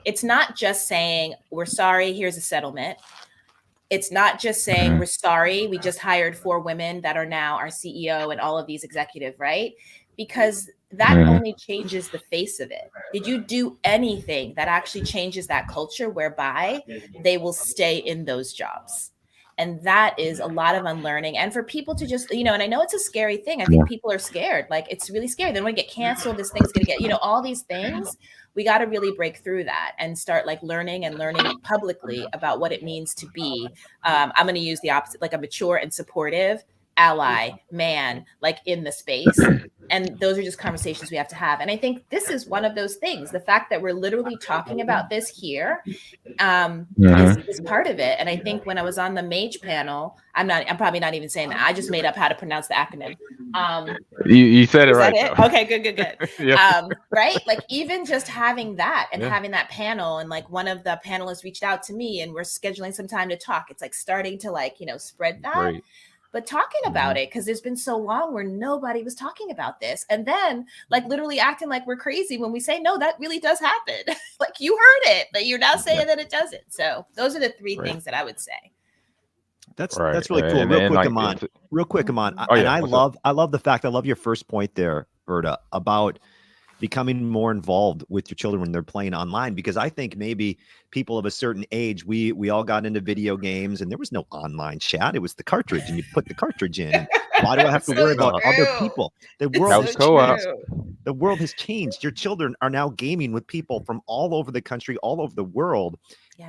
it's not just saying we're sorry, here's a settlement. It's not just saying Mhm. we're sorry, we just hired 4 women that are now our CEO and all of these executive, right? Because that Mhm. only changes the face of it. Did you do anything that actually changes that culture whereby they will stay in those jobs? And that is a lot of unlearning. And for people to just, and I know it's a scary thing. I think Yeah. people are scared. Like, it's really scary. They want to get canceled. This thing's going to get, all these things. We got to really break through that and start like learning publicly about what it means to be, I'm going to use the opposite, like a mature and supportive ally man, like in the space. And those are just conversations we have to have. And I think this is one of those things. The fact that we're literally talking about this here Mhm. is part of it. And I think when I was on the Mage panel, I'm probably not even saying that. I just made up how to pronounce the acronym. You said it Is that right it? though. Okay, good. Yeah. Right? Like even just having that and Yeah. having that panel, and like one of the panelists reached out to me and we're scheduling some time to talk. It's like starting to like, spread that. Great. But talking about it, because there's been so long where nobody was talking about this. And then like literally acting like we're crazy when we say, no, that really does happen. Like you heard it, but you're now saying that it doesn't. So those are the 3 Right. things that I would say. That's Right. really Right. cool. And Real like quick, Ahman. oh And yeah, what's up? I love the fact. I love your first point there, Berta, about becoming more involved with your children when they're playing online, because I think maybe people of a certain age, we all got into video games and there was no online chat. It was the cartridge and you put the cartridge in. And why do I have to So worry about other true. people? The It's world Couch has so co-op. changed. true. The world has changed. Your children are now gaming with people from all over the country, all over the world.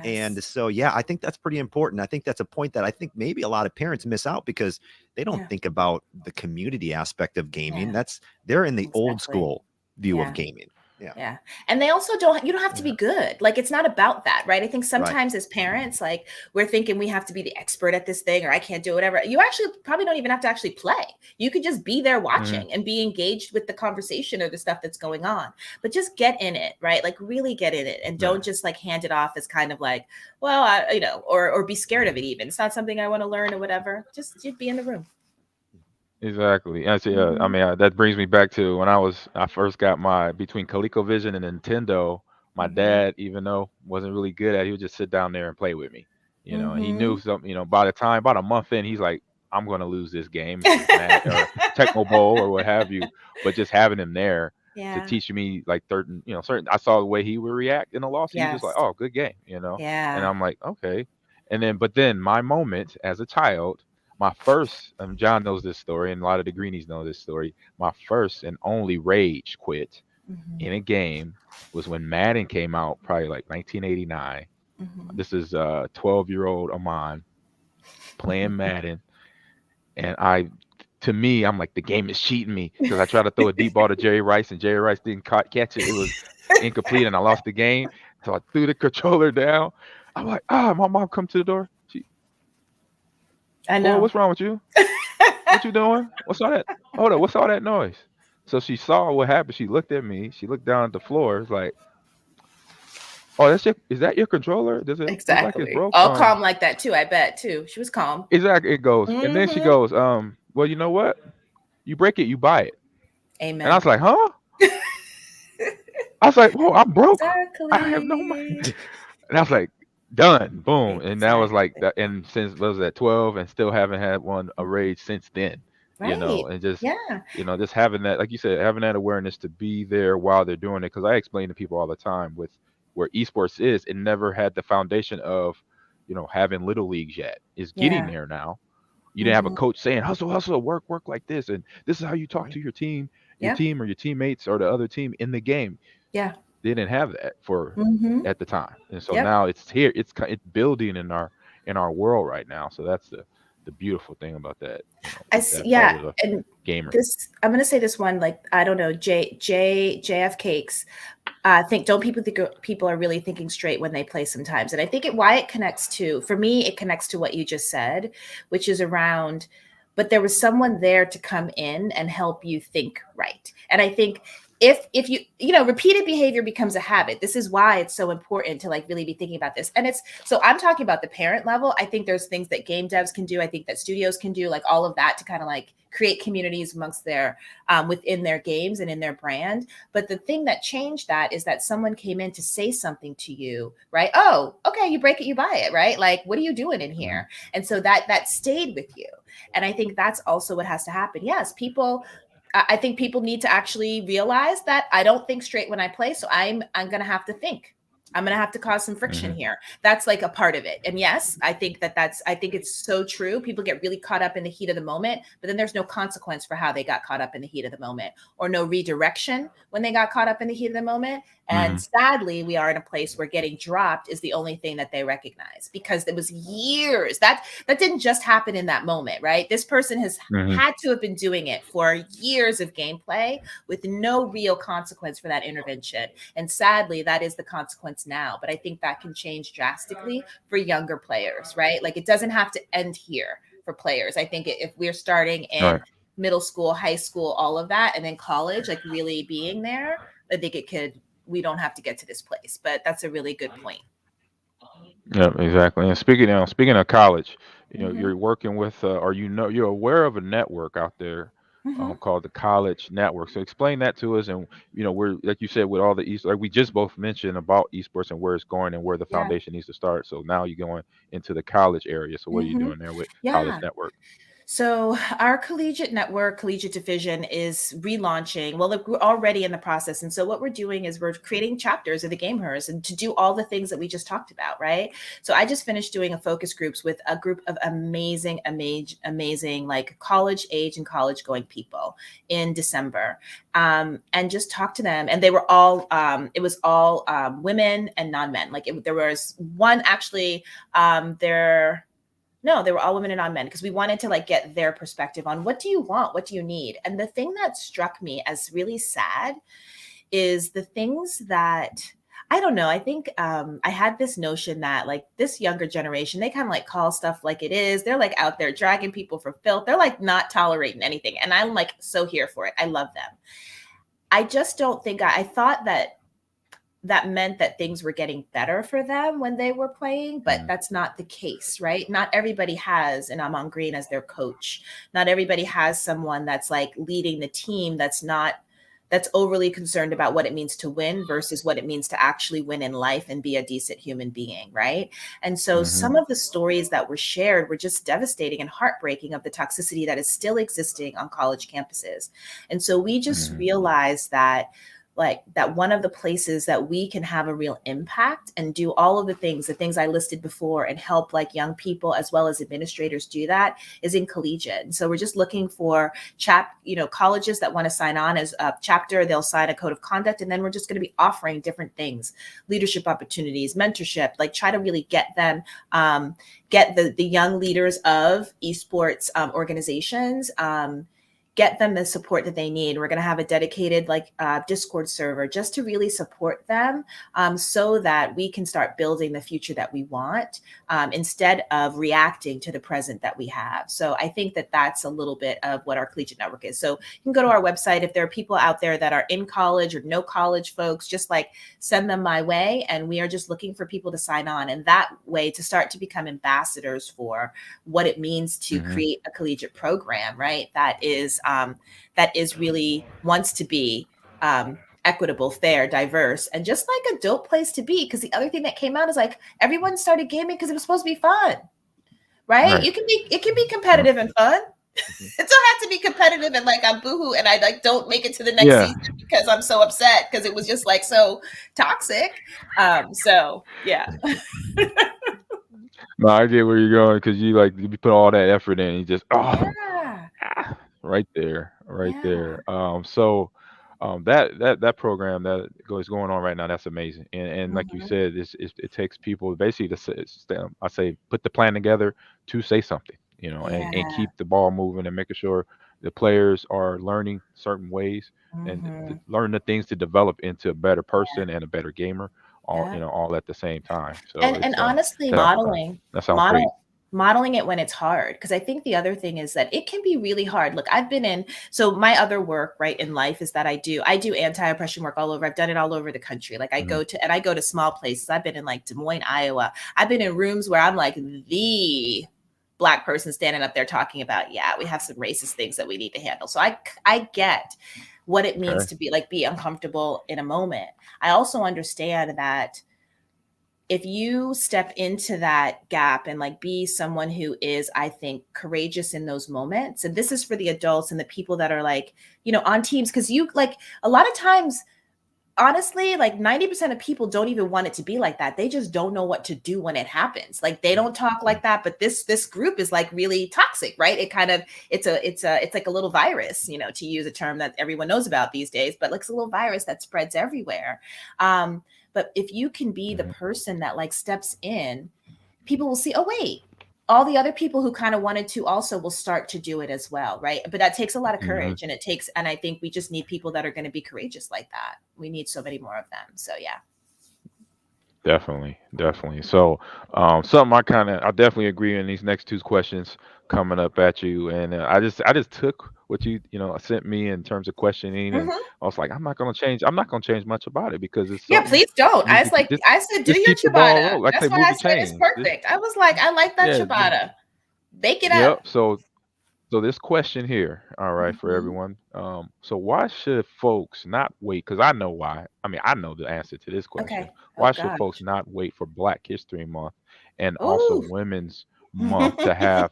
And Yes. so, yeah, I think that's pretty important. I think that's a point that I think maybe a lot of parents miss out because they don't Yeah. think about the community aspect of gaming. Yeah. They're in the old Exactly. school view Yeah. of gaming. Yeah. Yeah. And they also you don't have to be good. Like it's not about that, right? I think Right. sometimes as parents, like we're thinking we have to be the expert at this thing or I can't do whatever. You actually probably don't even have to actually play. You could just be there watching and be engaged with the conversation or the stuff that's going on. But just get in it, right? Like really get in it and don't just like hand it off as kind of like, well, or be scared of it even. It's not something I want to learn or whatever. Just be in the room. Exactly. And so, yeah, I mean, that brings me back to when I first got my between ColecoVision and Nintendo. My dad, even though wasn't really good at it, he would just sit down there and play with me. And he knew something. By the time about a month in, he's like, "I'm going to lose this game, Mad or Tecmo Bowl or what have you." But just having him there to Yeah. teach me like certain. I saw the way he would react in a loss. He was just like, Yes. "Oh, good game," and Yeah. I'm like, "Okay." But then my moment as a child, my first, John knows this story, and a lot of the Greenies know this story. My first and only rage quit in a game was when Madden came out, probably like 1989. This is 12-year-old Ahman playing Madden, and to me, I'm like, the game is cheating me because I tried to throw a deep ball to Jerry Rice, and Jerry Rice didn't catch it. It was incomplete, and I lost the game. So I threw the controller down. I'm like, my mom come to the door. I Boy, know. what's wrong with you? What you doing? What's all that? Hold up, what's all that noise? So she saw what happened. She looked at me. She looked down at the floor. It's like, oh, is that your controller? Does it look like it's Exactly. broke? All calm like that too, I bet too. She was calm. Exactly. It goes, and then she goes, well, you know what? You break it, you buy it. And I Amen. was like, huh? I was like, whoa, I'm broke. I have no money. Exactly. And I was like, done, boom. And that was like Exactly. that. And since was at 12, and still haven't had one a rage since then. Right. And just Yeah. just having that, like you said, having that awareness to be there while they're doing it. Because I explain to people all the time with where esports is, it never had the foundation of, having little leagues yet. It's getting Yeah. there now. You didn't have a coach saying hustle, hustle, work, work like this, and this is how you talk to your team, Yeah. or your teammates or the other team in the game. Yeah. They didn't have that for at the time, and so Yep. now it's here. It's building in our world right now. So that's the beautiful thing about that. That part of the And gamer. this, I'm gonna say this one, like I don't know, JF Cakes. Don't people think people are really thinking straight when they play sometimes? And I think why it connects to, for me, it connects to what you just said, which is around, but there was someone there to come in and help you think right. And I think if you know, repeated behavior becomes a habit. This is why it's so important to like really be thinking about this. And it's, so I'm talking about the parent level. I think there's things that game devs can do, I think that studios can do, like all of that, to kind of like create communities amongst their within their games and in their brand. But the thing that changed that is that someone came in to say something to you, right? Oh, okay, you break it, you buy it, right? Like, what are you doing in Mhm. here? And so that stayed with you. And I think that's also what has to happen. Yes, people, I think people need to actually realize that I don't think straight when I play, so I'm gonna have to think. I'm gonna have to cause some friction Mhm. here. That's like a part of it. And yes, I think I think it's so true. People get really caught up in the heat of the moment, but then there's no consequence for how they got caught up in the heat of the moment, or no redirection when they got caught up in the heat of the moment. And Mhm. sadly, we are in a place where getting dropped is the only thing that they recognize, because it was years that didn't just happen in that moment, right? This person has Mhm. had to have been doing it for years of gameplay with no real consequence for that intervention. And sadly, that is the consequence now. But I think that can change drastically for younger players, right? Like, it doesn't have to end here for players. I think if we're starting in Right. middle school, high school, all of that, and then college, like really being there, I think it could, we don't have to get to this place. But that's a really good point. Yeah, exactly. And speaking of college, Mm-hmm. you're working with, or you're aware of a network out there, Mm-hmm. called the College Network. So explain that to us. And we're, like you said, with all the like we just both mentioned about esports and where it's going and where the Yeah. foundation needs to start. So now you're going into the college area. So what are you Mm-hmm. doing there with College Yeah. Network? So our collegiate network, collegiate division, is relaunching. Well, look, we're already in the process. And so what we're doing is we're creating chapters of the Gamers, and to do all the things that we just talked about, right? So I just finished doing a focus groups with a group of amazing, like college age and college going people in December. And just talked to them. And they were all, it was all women and non-men. Like, there was one actually, there, no, they were all women and non men, because we wanted to like get their perspective on what do you want? What do you need? And the thing that struck me as really sad is the things that, I don't know. I think I had this notion that like this younger generation, they kind of like call stuff like it is. They're like out there dragging people for filth. They're like not tolerating anything. And I'm like so here for it. I love them. I just don't think I thought that meant that things were getting better for them when they were playing, but Mhm. that's not the case, right? Not everybody has an Amon Green as their coach. Not everybody has someone that's like leading the team that's overly concerned about what it means to win versus what it means to actually win in life and be a decent human being, right? And so Mhm. some of the stories that were shared were just devastating and heartbreaking, of the toxicity that is still existing on college campuses. And so we just Mhm. realized that, like, that one of the places that we can have a real impact and do all of the things I listed before, and help like young people as well as administrators do that, is in collegiate. And so we're just looking for colleges that want to sign on as a chapter. They'll sign a code of conduct, and then we're just going to be offering different things, leadership opportunities, mentorship, like try to really get them, get the young leaders of esports organizations, get them the support that they need. We're going to have a dedicated like Discord server just to really support them, so that we can start building the future that we want, instead of reacting to the present that we have. So I think that that's a little bit of what our collegiate network is. So you can go to our website. If there are people out there that are in college or no college folks, just like send them my way. And we are just looking for people to sign on, and that way to start to become ambassadors for what it means to Mhm. create a collegiate program, right? That is really wants to be equitable, fair, diverse, and just like a dope place to be. Because the other thing that came out is like everyone started gaming because it was supposed to be fun, right? Right. It can be Yep. competitive and fun. Mhm. It don't have to be competitive and like I'm boohoo and I like don't make it to the next Yeah. season because I'm so upset because it was just like so toxic. So yeah. No, I get where you're going because you put all that effort in, and you just Yeah. right there, right there. Yeah. That program that is going on right now, that's amazing. And like you Mhm. said, it takes people basically to I say put the plan together to say something, and Yeah. keep the ball moving and making sure the players are learning certain ways and Mhm. learn the things to develop into a better person and a better gamer, all Yeah. all at the same time. So And it's honestly, that, that sounds great. modeling it when it's hard. Because I think the other thing is that it can be really hard. Look, I've been in, so my other work, right, in life is that I do anti-oppression work all over. I've done it all over the country. Like Mhm. I go to small places. I've been in like Des Moines, Iowa. I've been in rooms where I'm like the Black person standing up there talking about, yeah, we have some racist things that we need to handle. So I get what it means Okay. to be uncomfortable in a moment. I also understand that if you step into that gap and like be someone who is, I think, courageous in those moments, and this is for the adults and the people that are like, on teams, because you like a lot of times, honestly, like 90% of people don't even want it to be like that. They just don't know what to do when it happens. Like they don't talk like that, but this group is like really toxic, right? It kind of it's like a little virus, to use a term that everyone knows about these days, but like it's a little virus that spreads everywhere. But if you can be the Mhm. person that like steps in, people will see, oh wait, all the other people who kind of wanted to also will start to do it as well, right? But that takes a lot of Mhm. courage, and I think we just need people that are going to be courageous like that. We need so many more of them. So yeah. Definitely, definitely. So, something I definitely agree in these next two questions coming up at you, and I just took what you sent me in terms of questioning, and Hmm. I was like, I'm not gonna change much about it because it's Yeah, something please don't. that needs to I said, do just your keep the ball ciabatta. rolling. Like I That's say, what I movie said. It's chains. Just perfect. I was like, I like that yeah, ciabatta. Bake it up. yep. So this question here, all right, for Hmm. everyone. So why should folks not wait? Because I know why. I mean, I know the answer to this question. Okay. Oh Why should folks gosh. not wait for Black History Month and also Ooh. Women's Month to have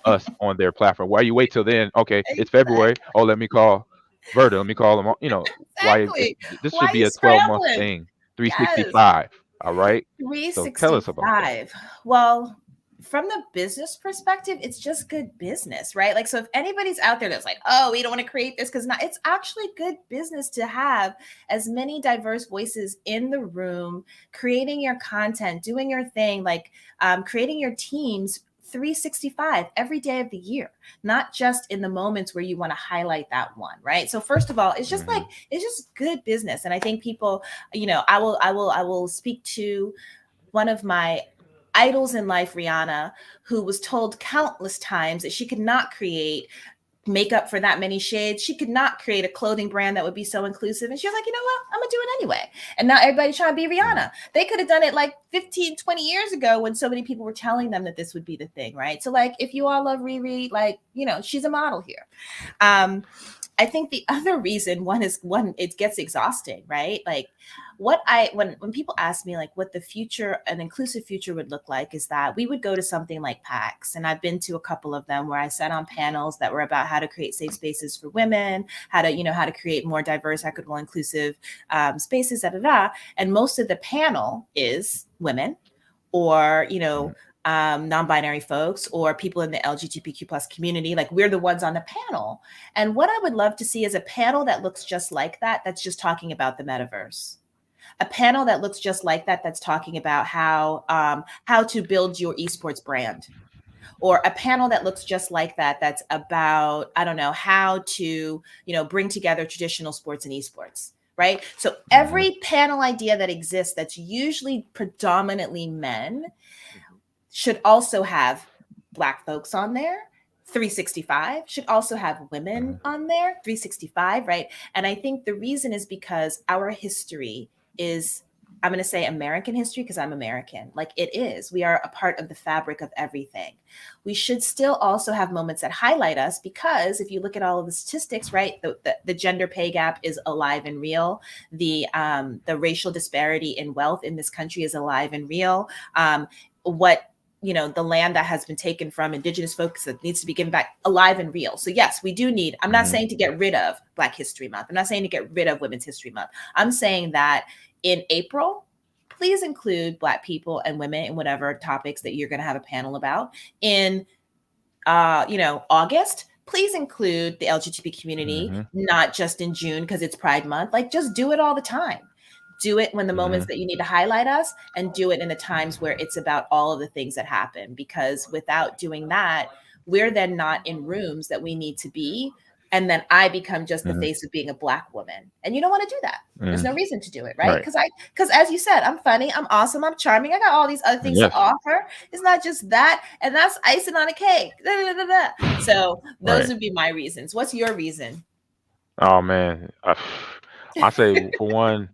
us on their platform? Why you wait till then? Okay, it's February. Exactly. Oh, let me call Verda. Let me call them. Why Exactly. this Why should are be you a 12-month scrambling? thing, Yes. 365. All right. So tell us about that. 365. Well, from the business perspective, it's just good business, right? Like, so if anybody's out there that's like, oh, we don't want to create this because not, it's actually good business to have as many diverse voices in the room, creating your content, doing your thing, like creating your teams 365 every day of the year, not just in the moments where you want to highlight that one, right? So first of all, Hmm. it's just good business. And I think people, I will speak to one of my idols in life, Rihanna, who was told countless times that she could not create makeup for that many shades. She could not create a clothing brand that would be so inclusive. And she was like, you know what? I'm going to do it anyway. And now everybody's trying to be Rihanna. They could have done it like 15, 20 years ago when so many people were telling them that this would be the thing, right? So, like, if you all love Riri, like, she's a model here. Um, I think the other reason one it gets exhausting, right? Like when people ask me like what the future, an inclusive future would look like, is that we would go to something like PAX, and I've been to a couple of them where I sat on panels that were about how to create safe spaces for women, how to create more diverse, equitable, inclusive spaces, and most of the panel is women or non-binary folks or people in the LGBTQ plus community. Like we're the ones on the panel. And what I would love to see is a panel that looks just like that, that's just talking about the metaverse. A panel that looks just like that, that's talking about how to build your esports brand. Or a panel that looks just like that, that's about, I don't know, how to, bring together traditional sports and esports. Right. So Hmm. every panel idea that exists that's usually predominantly men should also have Black folks on there. 365 should also have women Hmm. on there. 365, right? And I think the reason is because our history is, I'm going to say American history because I'm American. Like it is. We are a part of the fabric of everything. We should still also have moments that highlight us because if you look at all of the statistics, right, the gender pay gap is alive and real. The racial disparity in wealth in this country is alive and real. What the land that has been taken from indigenous folks that needs to be given back, alive and real. So yes, we do need, I'm not Hmm. saying to get rid of Black History Month, I'm not saying to get rid of Women's History Month, I'm saying that in April, please include Black people and women in whatever topics that you're going to have a panel about. In August, please include the LGBT community, Hmm. not just in June because it's Pride Month. Like just do it all the time. Do it when the moments Hmm. that you need to highlight us, and do it in the times where it's about all of the things that happen. Because without doing that, we're then not in rooms that we need to be and then I become just the Mhm. face of being a Black woman. And you don't want to do that. There's Mhm. no reason to do it, right? Right. Because as you said, I'm funny, I'm awesome, I'm charming, I got all these other things to Yes. offer. It's not just that, and that's icing on a cake. Da, da, da, da. So those Right. would be my reasons. What's your reason? Oh man, I say for one,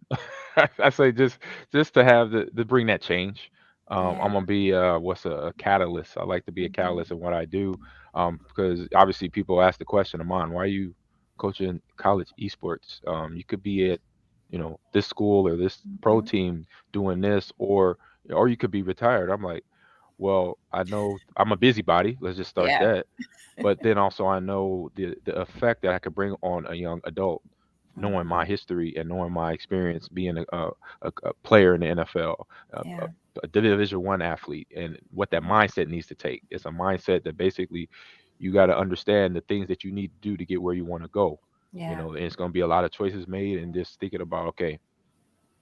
I say just to have to bring that change. Yeah. I'm gonna be what's a catalyst. I like to be a Mhm. catalyst in what I do. Because obviously people ask the question, Amon, why are you coaching college esports? You could be at, this school or this pro Mhm. team doing this, or you could be retired. I'm like, well, I know I'm a busybody. Let's just start Yeah. that. But then also I know the effect that I could bring on a young adult, knowing my Mhm. history and knowing my experience being a player in the NFL, a, a, Yeah. a Division 1 athlete, and what that mindset needs to take. It's a mindset that basically you got to understand the things that you need to do to get where you want to go. Yeah. And it's going to be a lot of choices made, and just thinking about, okay,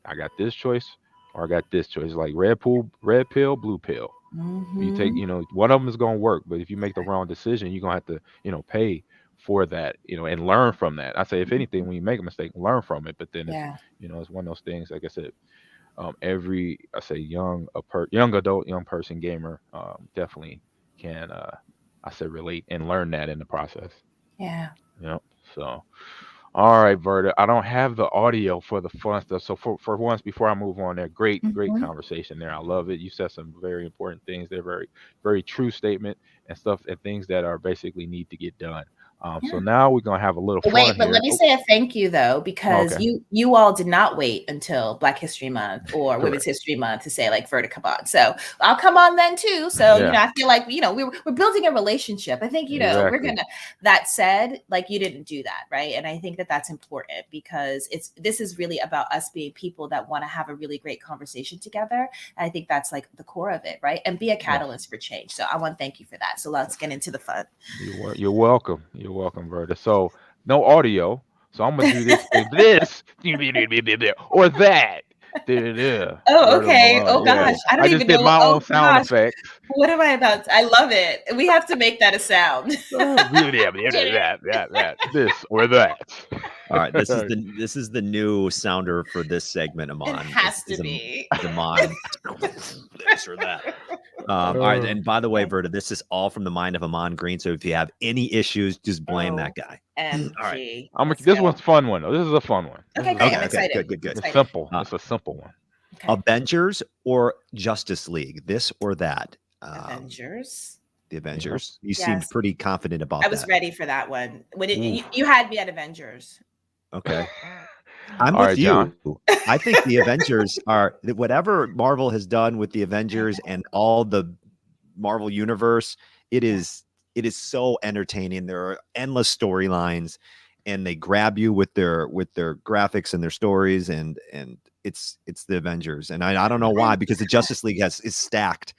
I got this choice or I got this choice, like red pill, blue pill. You take, Mhm. one of them is going to work, but if you make the wrong decision, you're going to have to, pay for that, and learn from that. I say, if anything, when you make a mistake, learn from it. But then Yeah. it's one of those things, like I said, I say young adult, young person gamer, definitely can, I say, relate and learn that in the process. Yeah. Yep. So, all right, Verda. I don't have the audio for the fun stuff. So for once, before I move on there, great Mhm. conversation there. I love it. You said some very important things. They're very true statement and stuff and things that are basically need to get done. So now we're gonna have a little Wait, fun but let here. me Oh, say a thank you though, because okay, you all did not wait until Black History Month or Women's correct. History Month to say like Verta come on. So I'll come on then too. So Yeah, I feel like we're building a relationship. I think we're exactly. gonna. That said, like you didn't do that, right? And I think that that's important because this is really about us being people that want to have a really great conversation together. And I think that's like the core of it, right? And be a Yes. catalyst for change. So I want to thank you for that. So let's get into the fun. You're welcome. You're welcome, Verda. So no audio. So I'm gonna do this thing. This or that. Oh, Verda okay. Malone. Oh Yeah. gosh. I don't I just even did know. my Oh own sound gosh. effects. What am I about? I love it. We have to make that a sound. This or that. All right, this is Alright. the new sounder for this segment. It Amon has to be. is Amon this or that. All right, Uh, and by the way, Okay. Verta, this is all from the mind of Amon Green. So if you have any issues, just blame that guy. All right. OMG. Let's this go. one's a fun one though. This is a fun one. This Okay, is a great. fun I'm Okay. one. Okay. excited. Good. Good. I'm Good. It's excited. simple. Uh, It's a simple one. Okay. Avengers or Justice League? This or that? Avengers. The Yep. Avengers. You seemed Yes. pretty confident I about was that. ready for that one. When Oof. you had me at Avengers. Okay. I'm All with right, John. you. I think the Avengers are whatever Marvel has done with the Avengers and all the Marvel universe. It Yeah. is it is so entertaining. There are endless storylines, and they grab you with their graphics and their stories, and it's the Avengers. And I don't know why, because the Justice League is stacked.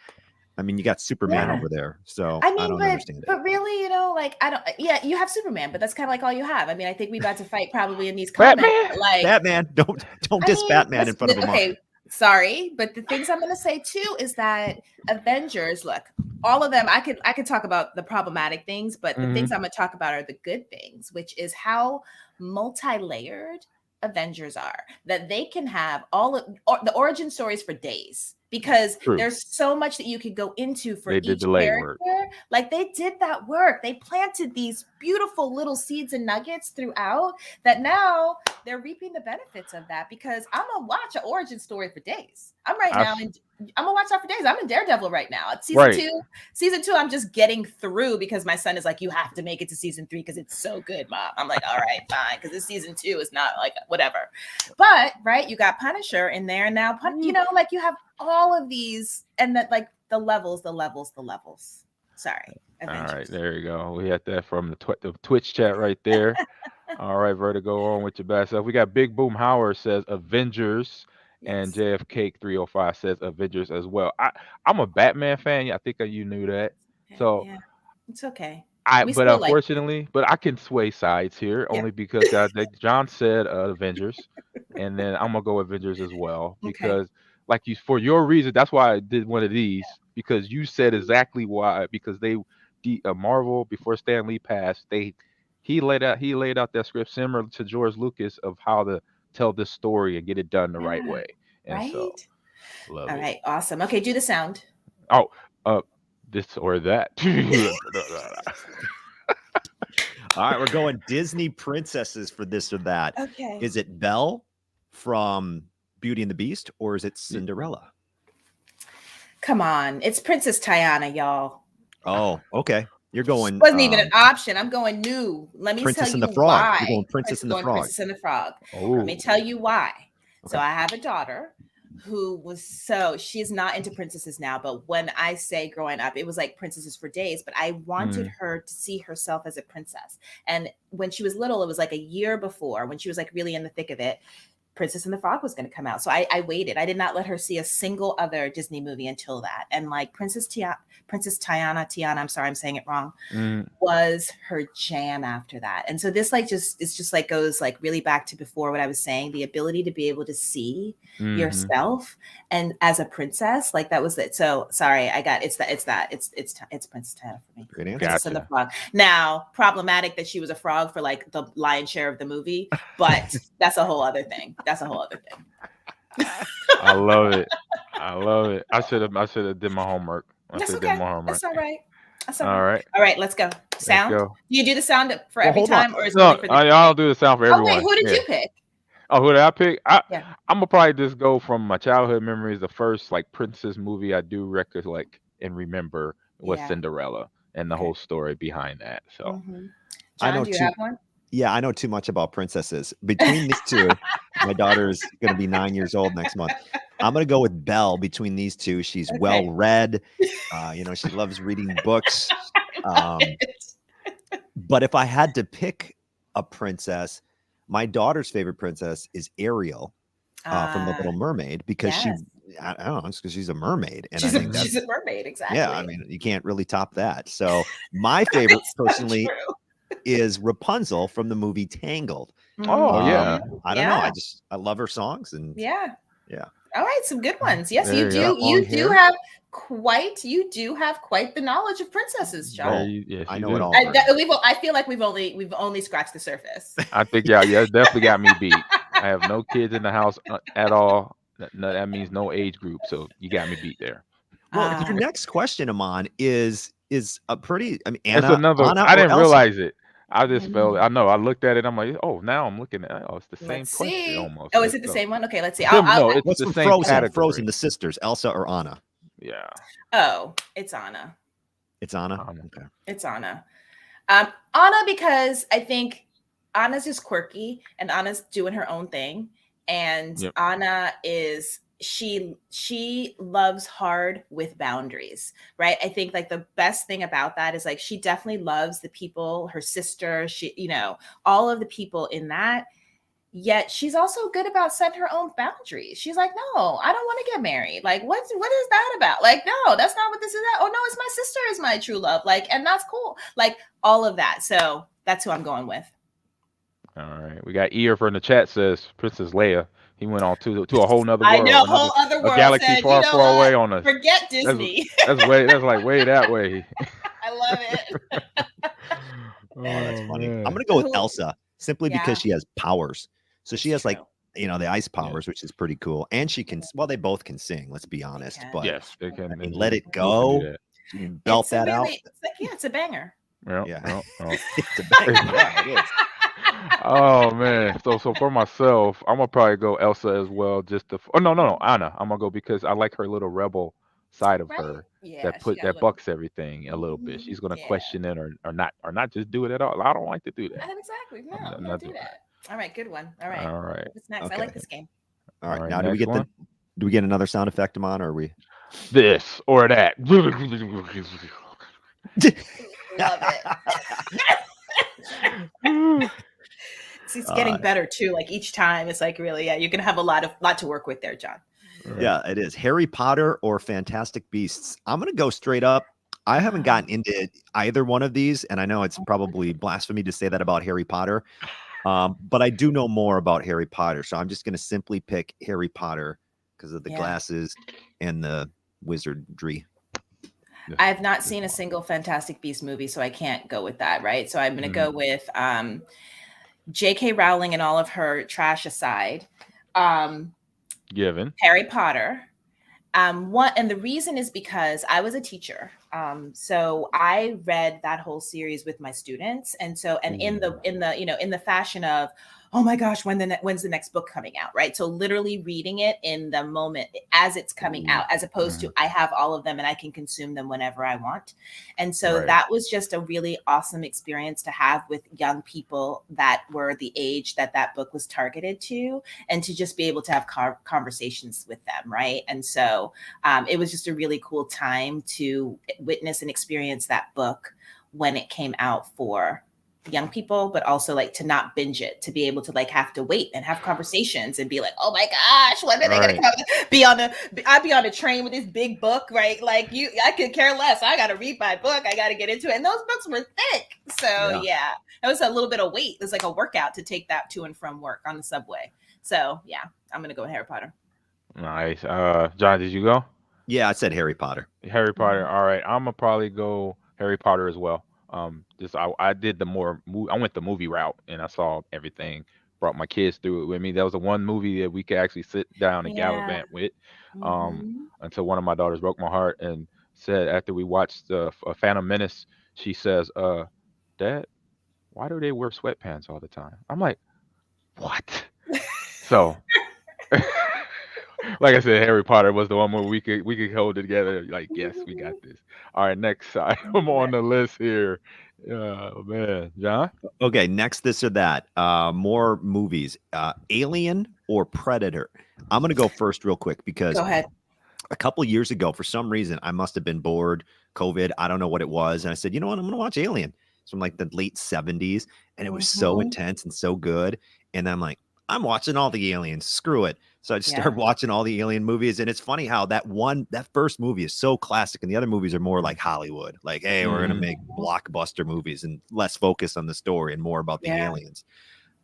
I mean, you got Superman Yeah. over there, so I I mean, don't understand it. but really, like I don't. Yeah, you have Superman, but that's kind of like all you have. I mean, I think we about to fight probably in these comments. Batman. But like, Batman, don't I diss mean, Batman in front of Amon. okay, sorry, but the things I'm going to say too is that Avengers, look, all of them. I could talk about the problematic things, but the things Hmm. I'm going to talk about are the good things, which is how multi-layered Avengers are. That they can have all of the origin stories for days because True. there's so much that you could go into for They did each the legwork. character. Like they did that work. They planted these beautiful little seeds and nuggets throughout that now they're reaping the benefits of that because I'm gonna watch an origin story for days. I'm right I now and I'm gonna watch that for days. I'm in Daredevil right now. It's season right. two. Season two, I'm just getting through because my son is like, you have to make it to season three because it's so good, mom. I'm like, all right, fine, because this season two is not like whatever. But right, you got Punisher in there and now, like you have all of these and that like the levels. Sorry, All right, Avengers. there you go. We had that from the Twitch chat right there. All right, Vertigo, on with your best stuff. We got Big Boom Howard says Avengers, and Yes. JFK 305 says Avengers as well. I'm a Batman fan. Yeah, I think you knew that. Okay, So yeah, it's okay. We but still like you. unfortunately, but I can sway sides here Yeah. only because God, John said Avengers, and then I'm gonna go Avengers as well Okay. because, like you, for your reason, that's why I did one of these because you said exactly why because Marvel before Stan Lee passed, they he laid out that script similar to George Lucas of how to tell this story and get it done the right Yeah, way. And so right. love All it. right, awesome. Okay, do the sound. Oh, uh, this or that. All right, we're going Disney princesses for this or that. Okay. Is it Belle from Beauty and the Beast, or is it Cinderella? Come on. It's Princess Tiana, y'all. Oh, okay. You're going Wasn't even an option. I'm going new. Let me tell Princess and you the Frog. why. You're going Princess and the Going Frog. Princess and the Frog. Let me Oh, tell you why. So Okay. I have a daughter who was she's not into princesses now, but when I say growing up, it was like princesses for days, but I wanted mm, her to see herself as a princess. And when she was little, it was like a year before when she was like really in the thick of it. Princess and the Frog was going to come out. So I waited. I did not let her see a single other Disney movie until that. And like Princess Tiana, I'm sorry, I'm saying it wrong, mm, was her jam after that. And so this it's just like goes like really back to before what I was saying, the ability to be able to see mm-hmm. yourself and as a princess, like that was it. So sorry, I got it's Princess Tiana for me. Great answer. Princess and the Gotcha. Frog. Now, problematic that she was a frog for like the lion's share of the movie, but that's a whole other thing. That's a whole other thing. I love it. I love it. I should have did my homework. I should That's have did okay. my homework. That's all right. That's all All right. right, All right, let's go. let's Sound? Do go. you do the sound for Well, every hold on. time, or is it only No, for the I'll do the sound for Oh wait, everyone. who did Yeah. you pick? Oh, who did I pick? Yeah. I'm gonna probably just go from my childhood memories. The first like princess movie I do recollect and remember was Yeah. Cinderella and the Okay. whole story behind that. So hmm I John, know do you too. have one? Yeah, I know too much about princesses. Between these two, my daughter's going to be 9 years old next month. I'm going to go with Belle. Between these two, she's Okay. well read. She loves reading books. I love Um, it. but if I had to pick a princess, my daughter's favorite princess is Ariel from The Little Mermaid because Yes. I don't know, it's because she's a mermaid, and I She's a think she's that's a mermaid, yeah. I exactly. mean, you can't really top that. So my favorite, It's so personally, true. is Rapunzel from the movie Tangled. oh yeah, I don't know. Yeah. I love her songs, and Yeah. yeah. All right, some good ones. Yes, there you you go. do. Got long You do hair. have quite the knowledge of princesses, John. Oh, Yes, I you know it do. all. I feel like we've only scratched the surface. I think yeah, definitely got me beat. I have no kids in the house at all. No, that means no age group. So you got me beat there. Well, your Uh, next question, Ahman, is a pretty. I mean, It's another. Anna I or didn't Elsa? realize it. I just felt. I know. I looked at it. I'm like, oh, now I'm looking at. Oh, it's the same let's question see. almost. Oh, is Let's it the go. same one? Okay, let's see. No, it's What's the from same Frozen? Frozen, category. the sisters, Elsa or Anna? Yeah. Oh, it's Anna. It's Anna. Um, Okay. It's Anna. Anna, because I think Anna's just quirky and Anna's doing her own thing. And yep. Anna is she loves hard with boundaries, right? I think like the best thing about that is like she definitely loves the people, her sister, all of the people in that. Yet she's also good about setting her own boundaries. She's like, no, I don't want to get married. Like, what is that about? Like, no, that's not what this is. Oh no, it's my sister is my true love. Like, and that's cool. Like all of that. So that's who I'm going with. All right. We got Ear from the chat says Princess Leia. He went on to a whole nother I know, world, whole other a world galaxy said, you far, know far what? away on us. Forget That's Disney. that's like way that way. I love it. Oh, that's Oh funny. I'm man. gonna go with Who? Elsa simply because Yeah, she has powers. So she it's has like true. the ice Yeah. powers, which is pretty cool, and she can. Well, they both can sing. Let's be They honest, can. but Yes, they I can. mean, They Let do. It Both can do Go. that. She can belt that out. It's like, yeah, it's a banger. Yep. Yeah, Yep. Yep. it's a banger. Yeah, it is. Oh man. So for myself, I'm gonna probably go Elsa as well. Oh no, Anna. I'm gonna go because I like her little rebel side of Right? her Yeah, she got a that little. bucks everything a little bit. She's gonna Yeah. question it or not just do it at all. I don't like to do that. Exactly. No, I'm don't not do doing that. All right, good one. All that. right. All right. What's next? I Okay. like this game. All All right. right. Now, Next one. do we get another sound effect, Amon, or are we? This or that. Love it. It's getting better too. Like each time, it's like really, yeah, you're gonna have a lot to work with there, John. Yeah, it is. Harry Potter or Fantastic Beasts. I'm gonna go straight up. I haven't gotten into either one of these, and I know it's probably blasphemy to say that about Harry Potter, but I do know more about Harry Potter, so I'm just gonna simply pick Harry Potter because of the Yeah. glasses and the wizardry. This, I have not this seen a one. single Fantastic Beast movie, so I can't go with that, right? So I'm going to Mhm. go with J.K. Rowling and all of her trash aside, um, Given. Harry Potter. What and the reason is because I was a teacher, so I read that whole series with my students, and so and Ooh. in the in the fashion of, oh my gosh, when's the next book coming out, right? So literally reading it in the moment as it's coming Ooh. out, as opposed Mhm. to I have all of them and I can consume them whenever I want. And so Right. that was just a really awesome experience to have with young people that were the age that that book was targeted to, and to just be able to have conversations with them, right? And so it was just a really cool time to witness and experience that book when it came out for young people, but also like to not binge it, to be able to like have to wait and have conversations and be like, oh my gosh, when are they gonna Right. come out? I'd be on a train with this big book, right? Like I could care less. I gotta read my book. I gotta get into it. And those books were thick. So Yeah. yeah, it was a little bit of weight. It was like a workout to take that to and from work on the subway. So yeah, I'm gonna go with Harry Potter. Nice. John, did you go? Yeah, I said Harry Potter. Harry Potter. Mhm. All right. I'm gonna probably go Harry Potter as well. Just I did I went the movie route and I saw everything. Brought my kids through it with me. That was the one movie that we could actually sit down and Yeah. gallivant with. Um, Mm-hmm. until one of my daughters broke my heart and said after we watched Phantom Menace, she says, Dad, why do they wear sweatpants all the time? I'm like, what? So like I said, Harry Potter was the one where we could hold it together. Like, yes, we got this. All right, next item Love on it. the list here. Oh man, John. Okay, next this or that. More movies. Alien or Predator. I'm gonna go first real quick because Go ahead. a couple years ago, for some reason, I must have been bored, COVID. I don't know what it was. And I said, you know what? I'm going to watch Alien. It's from like the late 70s. And it was so Mm-hmm. intense and so good. And I'm like, I'm watching all the aliens. Screw it. So I just Yeah. started watching all the alien movies. And it's funny how that first movie is so classic. And the other movies are more like Hollywood. Like, hey, we're going to Hmm. make blockbuster movies and less focus on the story and more about the Yeah. aliens.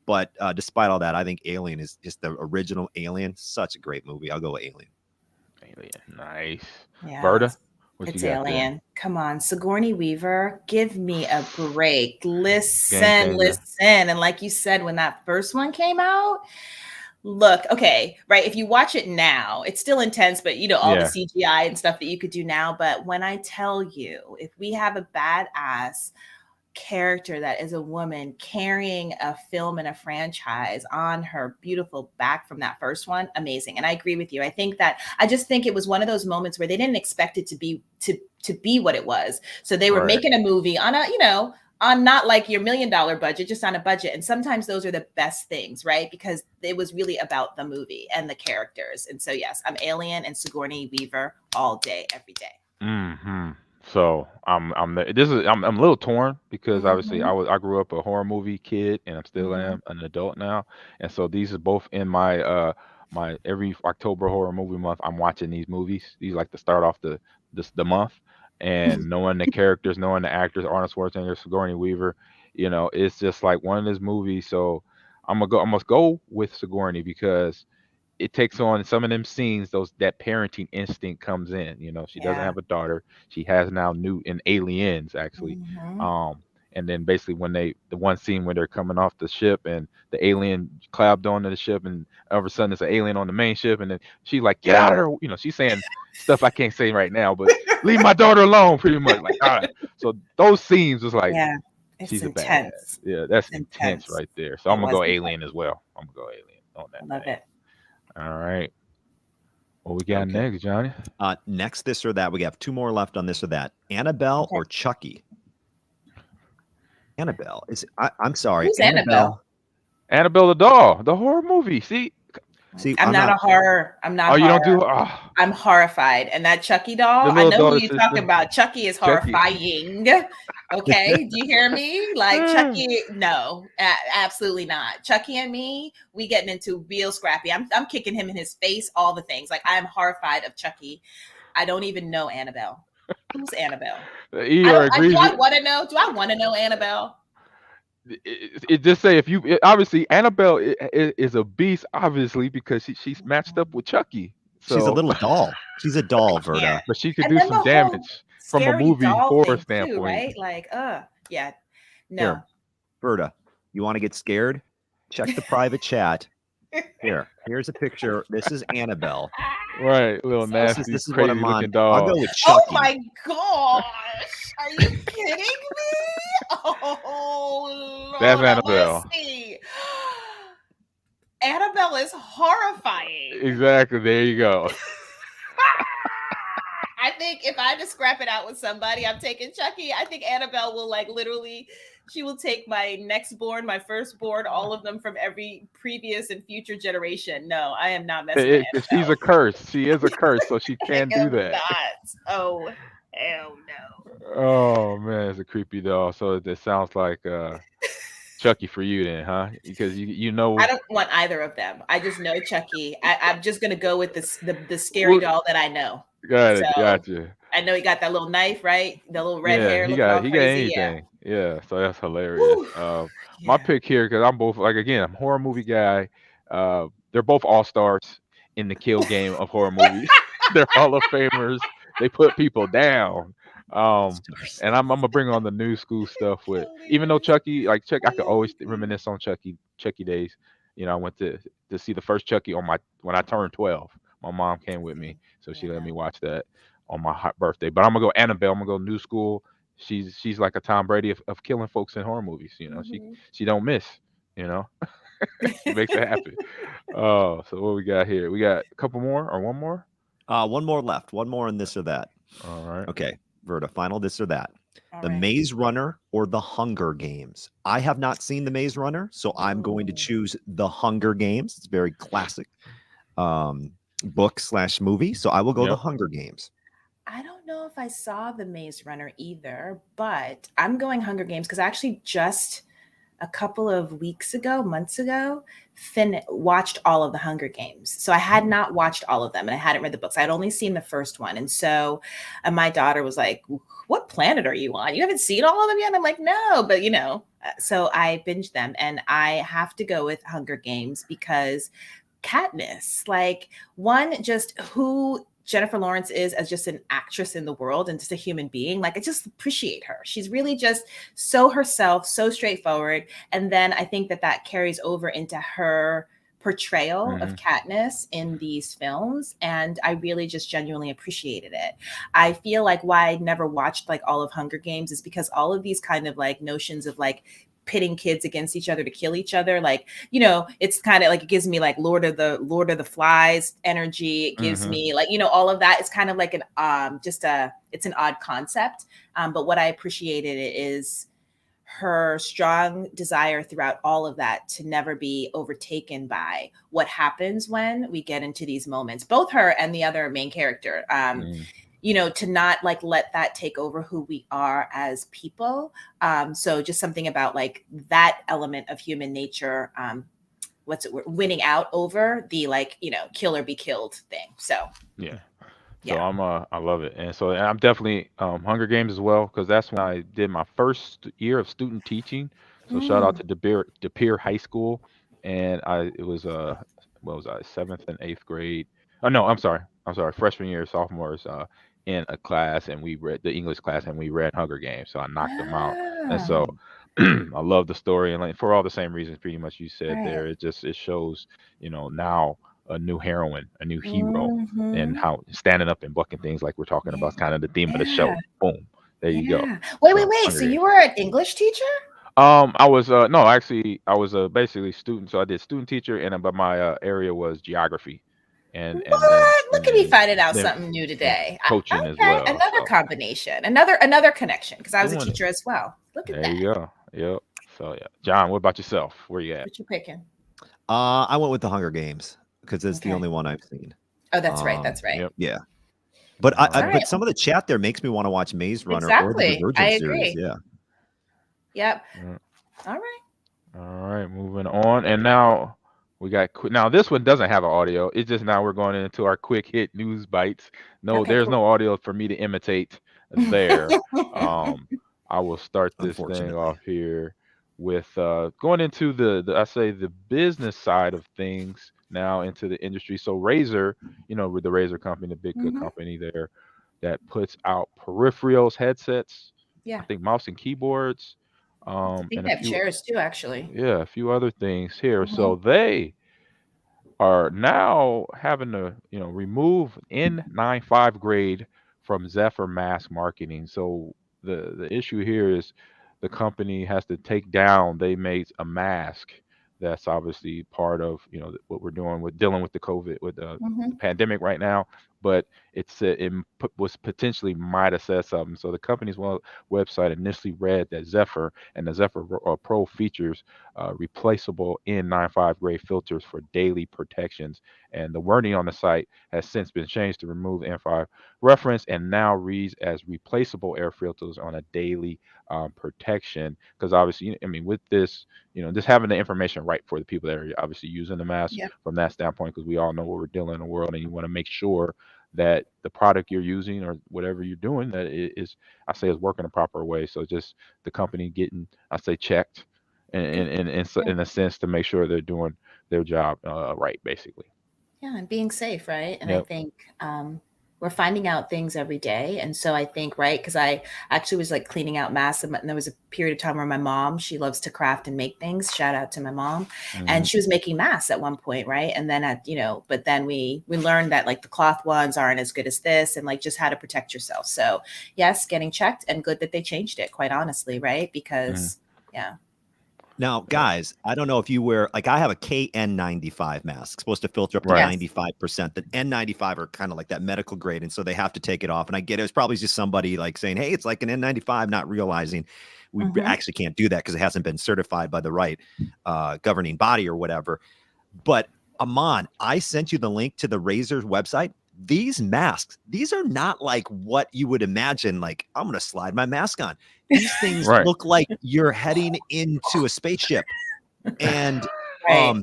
But despite all that, I think Alien is just the original Alien. Such a great movie. I'll go with Alien. Alien, nice. Yeah. Berta, what you It's got there? Alien. Come on, Sigourney Weaver, give me a break. Game Listen, changer. listen. And like you said, when that first one came out, look, okay, right. If you watch it now, it's still intense, but all the Yeah, CGI and stuff that you could do now. But when I tell you, if we have a badass character that is a woman carrying a film and a franchise on her beautiful back from that first one, amazing. And I agree with you. I just think it was one of those moments where they didn't expect it to be what it was. So they were right. making a movie on on not like your $1 million budget, just on a budget. And sometimes those are the best things, right? Because it was really about the movie and the characters. And so yes, I'm Alien and Sigourney Weaver all day, every day. Hmm. So I'm a little torn because obviously Mm-hmm. I grew up a horror movie kid and I still Mm-hmm. am an adult now, and so these are both in my every October horror movie month. I'm watching these movies. These like to start off the month, and knowing the characters, knowing the actors, Arnold Schwarzenegger, Sigourney Weaver, it's just like one of those movies. So I must go with Sigourney because it takes on some of them scenes, those that parenting instinct comes in. She doesn't Yeah. have a daughter. She has now new in Aliens actually. Mm-hmm. Um and then basically when the one scene where they're coming off the ship and the alien clapped onto the ship and all of a sudden it's an alien on the main ship and then she's like, get out of her, she's saying stuff I can't say right now, but leave my daughter alone pretty much. Like, all right. So those scenes was like, Yeah. It's she's a badass. intense. Yeah, that's It's intense intense. right there. So I'm It gonna was go intense. alien as well. I'm gonna go alien on that I love thing. it. All right. What we got Okay. next, Johnny? Next, this or that. We have two more left on this or that. Annabelle Okay. or Chucky? Annabelle is. I'm sorry, Who's Annabelle? Annabelle. Annabelle the doll, the horror movie. See? See, I'm I'm not not. a horror. I'm Oh, not you don't horror. do I'm horrified. And that Chucky doll, the I little know who daughter you're talking sister, about. Chucky is Chucky. horrifying. Okay. Do you hear me? Like Chucky, no, absolutely not. Chucky and me, we getting into real scrappy. I'm kicking him in his face, all the things. Like I am horrified of Chucky. I don't even know Annabelle. Who's Annabelle? Eeyore Do agrees I with. want to know? Do I want to know Annabelle? It just say if obviously Annabelle is a beast, obviously because she's matched up with Chucky. She's a So, little doll. She's a I doll, can't. Verda. but she could And do then some the whole damage. from a scary movie doll horror thing too, standpoint. right? Like, yeah, no. Here, Berta, you want to get scared? Check the private chat. Here's a picture. This is Annabelle. Right, little So This is nasty, this is what crazy I'm on. looking I'll dog. go with oh Chucky. my gosh. Are you kidding me? Oh That's Lord, Annabelle. Alessi. Annabelle is horrifying. Exactly. There you go. I think if I had to scrap it out with somebody, I'm taking Chucky. I think Annabelle will like literally, she will take my next born, my firstborn, all of them from every previous and future generation. No, I am not messing with She's a Annabelle. curse. She is a curse, so she I can't do am that. not. Oh, hell no. Oh man, it's a creepy doll. So it sounds like Chucky for you then, huh? Because you I know. don't want either of them. I just know Chucky. I'm just gonna go with the scary Well, doll that I know. got it. So Gotcha. I know he got that little knife, right? The little red Yeah, hair looking all he got crazy. Yeah. anything. Yeah, so that's hilarious. Whew. My Yeah. pick here because I'm both like again, I'm a horror movie guy. They're both all stars in the kill game of horror movies. They're Hall of Famers. They put people down. Stars. And I'm gonna bring on the new school stuff with even though Hilarious. Chucky, like Chuck, I I could love always you. reminisce on Chucky days. I went to see the first Chucky on my when I turned 12. My mom came with me, so she let Yeah. me watch that on my birthday. But I'm gonna go Annabelle. I'm gonna go new school. She's like a Tom Brady of killing folks in horror movies. Mhm. She don't miss. You know, she makes it happen. Oh, so what we got here? We got a couple more or one more. One more left. One more in this or that. All right. Okay, Verta, final this or that. All The right. Maze Runner or the Hunger Games? I have not seen the Maze Runner, so I'm going to Ooh. choose the Hunger Games. It's a very classic book / movie, so I will go the Yep. Hunger Games. I don't know if I saw the Maze Runner either, but I'm going Hunger Games because I actually just a couple of weeks ago, months ago, watched all of the Hunger Games. So I had not watched all of them and I hadn't read the books. I'd only seen the first one. And so my daughter was like, "What planet are you on? You haven't seen all of them yet?" And I'm like, "No, but so I binged them and I have to go with Hunger Games because Katniss, like one, just who Jennifer Lawrence is as just an actress in the world and just a human being. Like I just appreciate her. She's really just so herself, so straightforward. And then I think that carries over into her portrayal of Hmm. Katniss in these films. And I really just genuinely appreciated it. I feel like why I never watched like all of Hunger Games is because all of these kind of like notions of like pitting kids against each other to kill each other, like it's kind of like it gives me like Lord of the Flies energy. It gives Hmm. me like all of that. It's kind of like an it's an odd concept, but what I appreciated it is her strong desire throughout all of that to never be overtaken by what happens when we get into these moments, both her and the other main character. To not like let that take over who we are as people. So just something about like that element of human nature, winning out over the like, kill or be killed thing. So Yeah. So yeah. I love it, and I'm definitely Hunger Games as well because that's when I did my first year of student teaching. So shout out Mm. to De Pere High School, and it was what was I, seventh and eighth grade? Oh no, I'm sorry, freshman year, sophomores in a class, and we read the English class, and we read Hunger Games. So I knocked them out, and Ah, so I love the story, and like for all the same reasons, pretty much you said right. there. It shows now a new heroine, a new hero and Mm-hmm. how standing up and bucking things like we're talking about is kind of the theme of the Yeah. show. Boom. There you go. Yeah. Wait. Hunger So Games. you were an English teacher? I was no, actually I was basically student. So I did student teacher, and but my area was geography, and and then What? Look and at me then finding out then something new then today. coaching as Okay, well. another So combination, another connection, because I was a doing it. teacher as well. Look at There that. you go. Yep. So yeah, John, what about yourself? Where you at? What you picking? I went with the Hunger Games because it's the Okay. only one I've seen. Oh, that's right. Um, That's right. Yep. yeah, but All All right. right. but some of the chat there makes me want to watch Maze Runner or the Exactly. I Divergent series. agree. Yeah. Yep. Yeah. All right. All right, moving on. And now we got now this one doesn't have an audio. It's just now we're going into our quick hit news bites. No, Okay, there's cool. no audio for me to imitate there. Um, I will start this thing Unfortunately. off here with going into the I say the business side of things now into the industry. So Razer, with the Razer company, the big good Mhm. company there. that puts out peripherals, headsets, I Yeah. think mouse and keyboards, I think and they have chairs too, actually. a few other things here. Hmm. So they are now having to, remove N95 grade from Zephyr mass marketing. So the issue here is the company has to take down. They made a mask that's obviously part of what we're doing with dealing with the COVID with the Hmm. pandemic right now. But was potentially might have said something. So the company's website initially read that Zephyr and the Zephyr Pro features replaceable N95 grade filters for daily protections. And the wording on the site has since been changed to remove N5 reference and now reads as replaceable air filters on a daily protection. Because obviously, I mean, with this, just having the information right for the people that are obviously using the mask Yeah. from that standpoint, because we all know what we're dealing in the world, and you want to make sure that the product you're using or whatever you're doing that it is, I say, is working the proper way. So just the company getting, I say, checked Good. Yeah. in a sense to make sure they're doing their job right, basically. Yeah, and being safe, right? And I Yep. think we're finding out things every day. And so I think, right, because I actually was like cleaning out masks, and there was a period of time where my mom, she loves to craft and make things. Shout out to my mom, Hmm. and she was making masks at one point, right? And then but then we learned that like the cloth ones aren't as good as this, and like just how to protect yourself. So yes, getting checked, and good that they changed it. Quite honestly, right? Hmm. Because yeah. Now, Yep. guys, I don't know if you wear, like, I have a KN95 mask, supposed to filter up to Right. Yes. 95%. The N95 are kind of like that medical grade, and so they have to take it off. And I get it. It's probably just somebody like saying, hey, it's like an N95, not realizing we Hmm. actually can't do that because it hasn't been certified by the right governing body or whatever. But Ahman, I sent you the link to the Razor's website. These masks, these are not like what you would imagine. Like, I'm going to slide my mask on. These things Right. look like you're heading into a spaceship. And Right.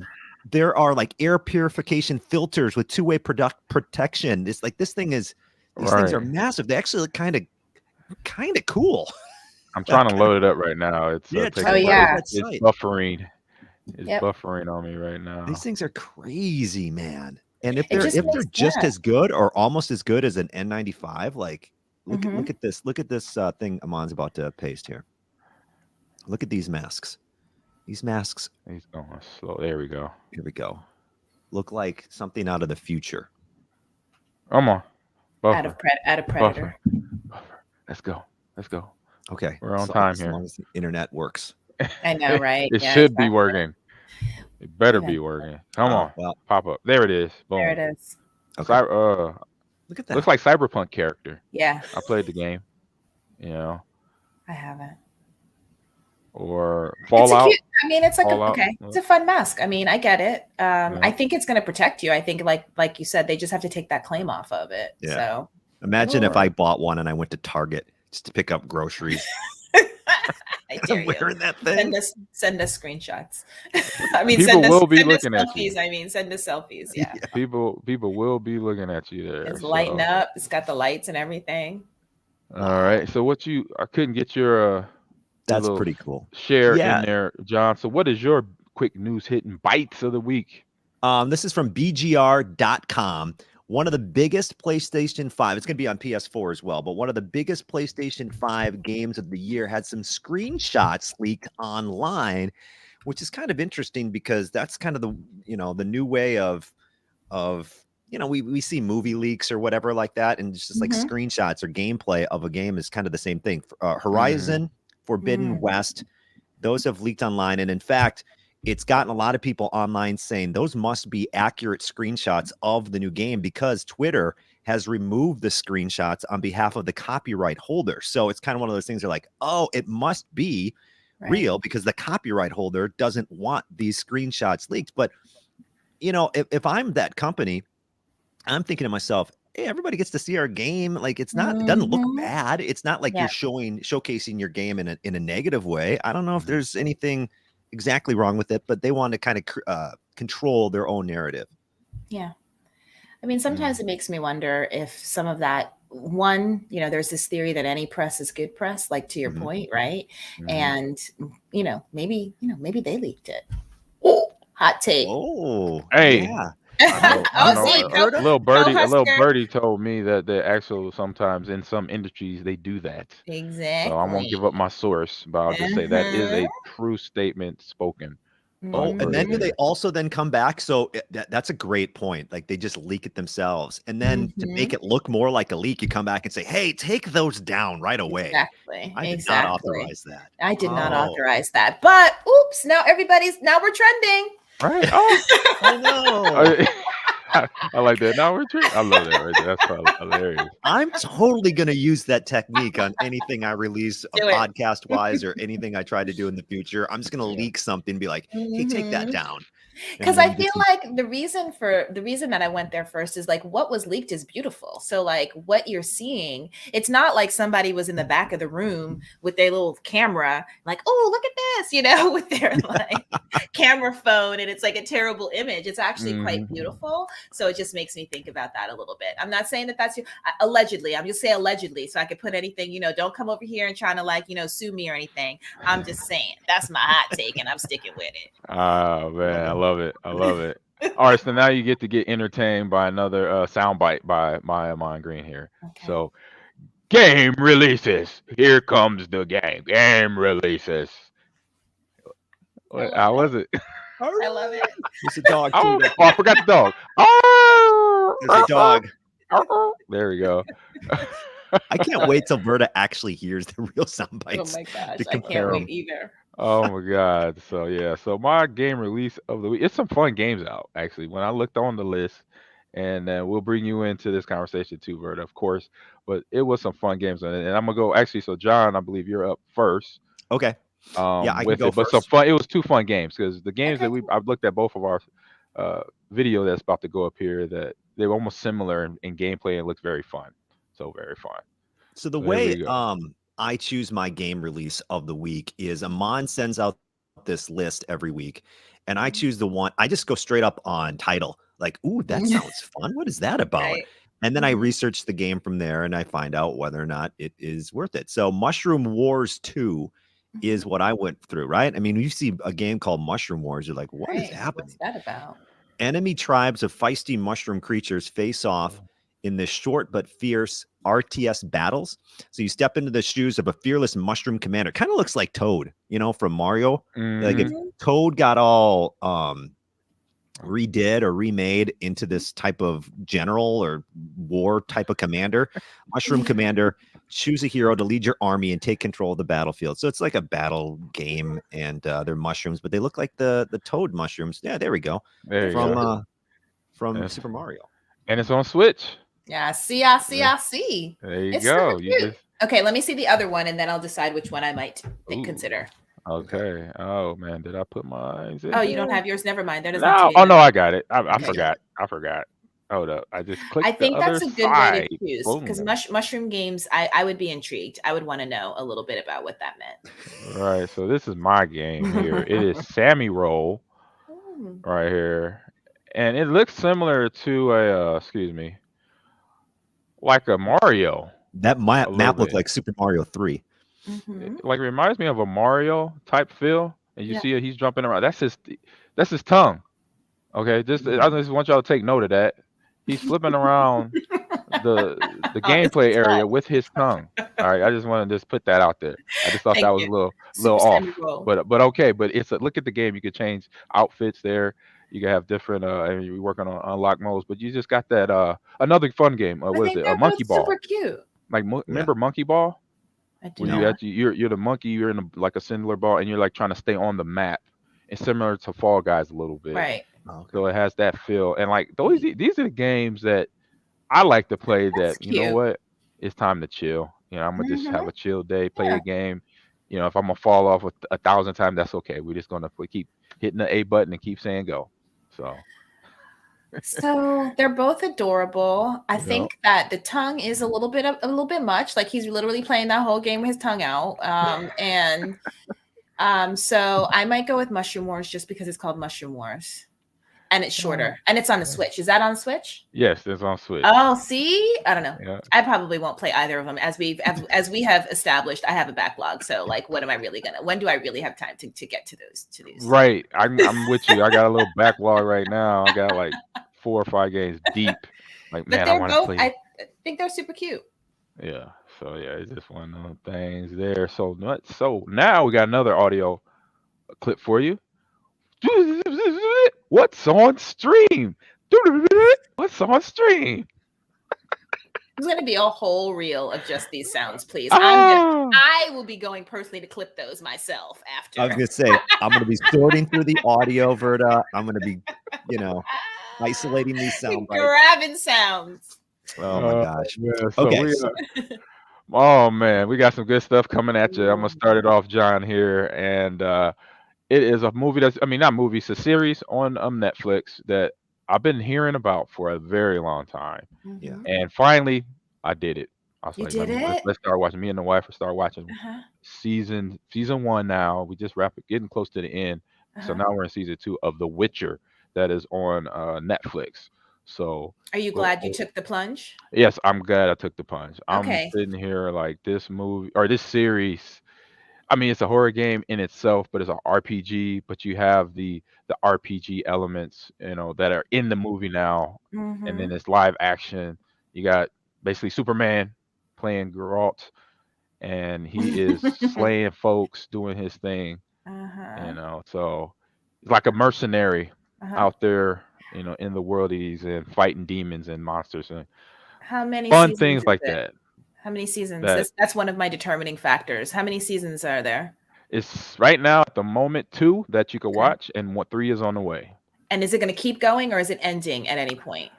there are like air purification filters with two-way protection. It's like these things Right. are massive. They actually look kind of cool. I'm trying to load it up right now. It's Yeah, Oh taking check out yeah. that it's site. buffering. It's Yep. buffering on me right These now. things are crazy, man. And if It they're just makes just yeah. as good or almost as good as an N95, like Hmm. look at this. Look at this thing Amon's about to paste here. Look at these masks. These masks, He's going slow. There we go. here we go. Look like something out of the future. Come on. Buffer. Out of Buffer. Predator. Buffer. Let's go. Let's go. Okay. We're on So time as long here. as the internet works. I know, right? It Yeah, should be exactly. working. It better Yeah, be working. Come Oh, on. well, Pop up. There it is. there Boom. it is. okay. Look at Looks that. like Cyberpunk character. Yeah, I played the game, you know, I haven't. or It's a Fallout. cute. I mean, it's like Fallout. okay, it's a fun mask. I mean, I get it. Yeah. I think it's going to protect you. I think, like you said, they just have to take that claim off of it. Yeah. So Imagine All if I right. bought one and I went to Target just to pick up groceries. I dare I'm you. wearing that thing. Send us screenshots. I mean, People will be send us looking at you. selfies. I mean, send us selfies. Yeah, Yeah. People will be looking at you there. it's lighting So, up. It's got the lights and everything. all right. So I couldn't get your That's little pretty cool. share in Yeah. there, John. So what is your quick news hitting bites of the week? This is from BGR.com. One of the biggest PlayStation 5, it's going to be on PS4 as well, but one of the biggest PlayStation 5 games of the year had some screenshots leaked online, which is kind of interesting because that's kind of the new way of we see movie leaks or whatever like that, and it's just like Mhm. screenshots or gameplay of a game is kind of the same thing. Mm-hmm. Horizon Forbidden Mm. West, those have leaked online, and in fact, it's gotten a lot of people online saying those must be accurate screenshots of the new game because Twitter has removed the screenshots on behalf of the copyright holder. So it's kind of one of those things. They're like, oh, it must be Right. real because the copyright holder doesn't want these screenshots leaked. But if I'm that company, I'm thinking to myself, hey, everybody gets to see our game. Like it doesn't look Mhm. bad. It's not like Yeah. you're showcasing your game in a negative way. I don't know if Mhm. there's anything exactly wrong with it, but they want to kind of control their own narrative. Yeah. I mean, sometimes it makes me wonder if some of that one, there's this theory that any press is good press, like to your Mhm. point, right? Mhm. And maybe they leaked it. Hot take. Oh, Hey, yeah. I know. I Oh, know. see, Right, Berta? Go A little Husker. birdie told me that the actual sometimes in some industries they do that. So I won't give up Exactly. my source, but I'll just say that is Uh-huh. a true statement spoken by Oh, the and Mhm. then do birdie they there. also then come back? So that's a great point. Like they just leak it themselves. And then to make Mhm. it look more like a leak, you come back and say, hey, take those down right away. Exactly. I did not Exactly. authorize that. I did not Oh, authorize that. But oops, now we're trending. Right? Oh, oh no. I, I like that. Now we're I love that right there. That's hilarious. I'm totally going to use that technique on anything I release, Do it. podcast wise, or anything I try to do in the future. I'm just going to Yeah. leak something, be like, hey, take that Mhm. down. And Because I then feel get some. like the reason that I went there first is like what was leaked is beautiful. So like what you're seeing, it's not like somebody was in the back of the room with their little camera, like, oh, look at this, with their like camera phone, and it's like a terrible image. It's actually quite Mhm. beautiful. So it just makes me think about that a little bit. I'm not saying that that's allegedly. I'm just saying allegedly, so I could put anything. Don't come over here and trying to like sue me or anything. I'm just saying that's my hot take, and I'm sticking with it. Oh man, Love I it. love it. I love it. All right, so now you get entertained by another soundbite by Ahman Green here. Okay. So game releases. Here comes the game. Game releases. I What? love How was it. it? I love it. There's a dog too. Oh, Don't oh, I forget. forgot the dog. Oh, There's a dog. there we go. I can't wait till Verta actually hears the real sound Oh bites my gosh, to I can't compare wait them. either. Oh my God. So yeah, so my game release of the week. It's some fun games out actually. When I looked on the list, and we'll bring you into this conversation too, Bert, of course. But it was some fun games on it, and I'm gonna go actually. So John, I believe you're up first Okay. Yeah, I can with go it. But some first. fun. It was two fun games because the games Okay, that cool. I've looked at both of our uh video that's about to go up here that they were almost similar in gameplay and looked very fun. So very fun. So the So here way we go. I choose my game release of the week is Amon sends out this list every week, and I choose the one. I just go straight up on title, like, "Ooh, that sounds fun. What is that about?" Right. And then I Mhm. research the game from there, and I find out whether or not it is worth it. So Mushroom Wars 2 Mhm. is what I went through, right? I mean, you see a game called Mushroom Wars, you're like, "What is Right. What's happening?" that about? Enemy tribes of feisty mushroom creatures face off in this short but fierce RTS battles. So you step into the shoes of a fearless mushroom commander. Kind of looks like Toad, from Mario. Like if Mm-hmm. Mhm. Toad got all redid or remade into this type of general or war type of commander, mushroom commander, choose a hero to lead your army and take control of the battlefield. So it's like a battle game, and they're mushrooms, but they look like the Toad mushrooms. Yeah, there we go. There They're you go. From cute. uh from Yes. Super Mario. And it's on Switch. Yeah, I Yeah, see. there you It's super go. You cute. just Okay, let me see the other one, and then I'll decide which one I might ooh. consider. Okay. Oh man, did I put mine in Oh, you don't here? have yours? Never mind. That doesn't have to No. be Oh in no, it. I got it. I Yeah, Okay, yeah. good. forgot. I forgot. Hold up. I just I clicked the think other that's a good way to side. choose because Boom. mushroom games, I would be intrigued. I would want to know a little bit about what that Right. So this is my game here. It is meant. Sammy Roll Mm, right here. And it looks similar to a excuse me, like a Mario That a little map looked bit. like Super Mario 3. mhm. Like it reminds me of a Mario type feel. And you Yeah. see it, he's jumping around. That's his tongue. Okay, I Mm. just want y'all to take note of that. He's flipping around the Oh, this gameplay is fun. area with his tongue. All right, I just want to just put that out there. I just thought that Thank was you. a little Super Sammy off, roll. but okay. But look at the game. You could change outfits there. You can have different. And you're working on unlock modes, but you just got that another fun game. I What is think it? A they're monkey both super ball. cute. Like Yeah. remember monkey ball? I do Where you No. not. actually you're the monkey. You're in like a singular ball, and you're like trying to stay on the map. It's similar to Fall Guys a little bit. Right. Oh, okay. So it has that feel, and like these are the games that I like to play. That's That you know cute. what, it's time to chill. I'm gonna just have Hmm. a chill day, play Yeah. a game. If I'm gonna fall off a thousand times, that's okay. We're just gonna keep hitting the A button and keep saying go. So So they're both adorable. I you know, think that the tongue is a little bit much. Like he's literally playing that whole game with his tongue out. And so I might go with Mushroom Wars just because it's called Mushroom Wars. And it's uh, shorter. And it's on the Switch. Is that on Switch? yes, it's on Switch. Oh, see? I don't know. Yeah, I probably won't play either of them as we have established. I have a backlog. So like what am I really gonna when do I really have time to get to these? right. I'm with you. I got a little backlog right now. I got like 4 or 5 games deep. Like, But man, I they're want to both. play. I think they're super cute. Yeah. So yeah, it's just one of those things there. So nuts. So now we got another audio clip for you. What's on stream? What's on stream? There's going to be a whole reel of just these sounds, please. Ah, I will be going personally to clip those myself after. I was gonna say I'm gonna be sorting through the audio, Verda. I'm gonna be, isolating these sound bites. Grabbing sounds. Oh my gosh. yeah. So Okay. we oh man, we got some good stuff coming at you. I'm gonna start it off, John, here, and it is a movie that's, I mean, not movie, it's a series on Netflix that I've been hearing about for a very long time, Yeah. and finally I did it. I was You like, did it? let's start watching. Me and the wife start watching Uh-huh. season 1 now. We just getting close to the end, so Uh-huh. now we're in season 2 of The Witcher that is on Netflix. So Are you glad you took the plunge? yes, I'm glad I took the plunge. I'm Okay. sitting here like this movie or this series. I mean, it's a horror game in itself, but it's an RPG. But you have the RPG elements, that are in the movie now, and then Mm-hmm. it's live action. You got basically Superman playing Geralt, and he is slaying folks, doing his thing. Uh-huh. So it's like a mercenary Uh-huh. out there, in the world he's in, fighting demons and monsters and How many fun seasons things is like it? that. How many seasons? That That's one of my determining factors. How many seasons are there? is right now at the moment 2 that you could Okay. watch, and what 3 is on the way. And is it going to keep going or is it ending at any point?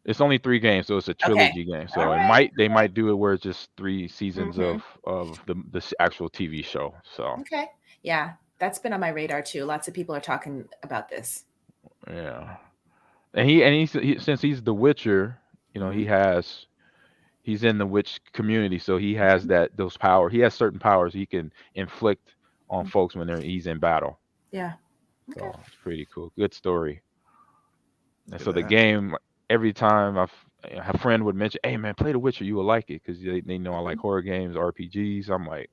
It's only 3 games, so it's a Okay. trilogy game. All So right. they might do it where it's just 3 seasons Mm-hmm. of the actual TV show. So Okay. Yeah, that's been on my radar too. Lots of people are talking about this. yeah, and since he's the Witcher, Mm-hmm. he's in the witch community, so he has those power. He has certain powers he can inflict on folks when he's in battle. Yeah. Okay. So it's pretty cool. Good story. And Look so at the that. game, every time a friend would mention, "Hey man, play The Witcher, you will like it," because they know I like horror games, RPGs. I'm like,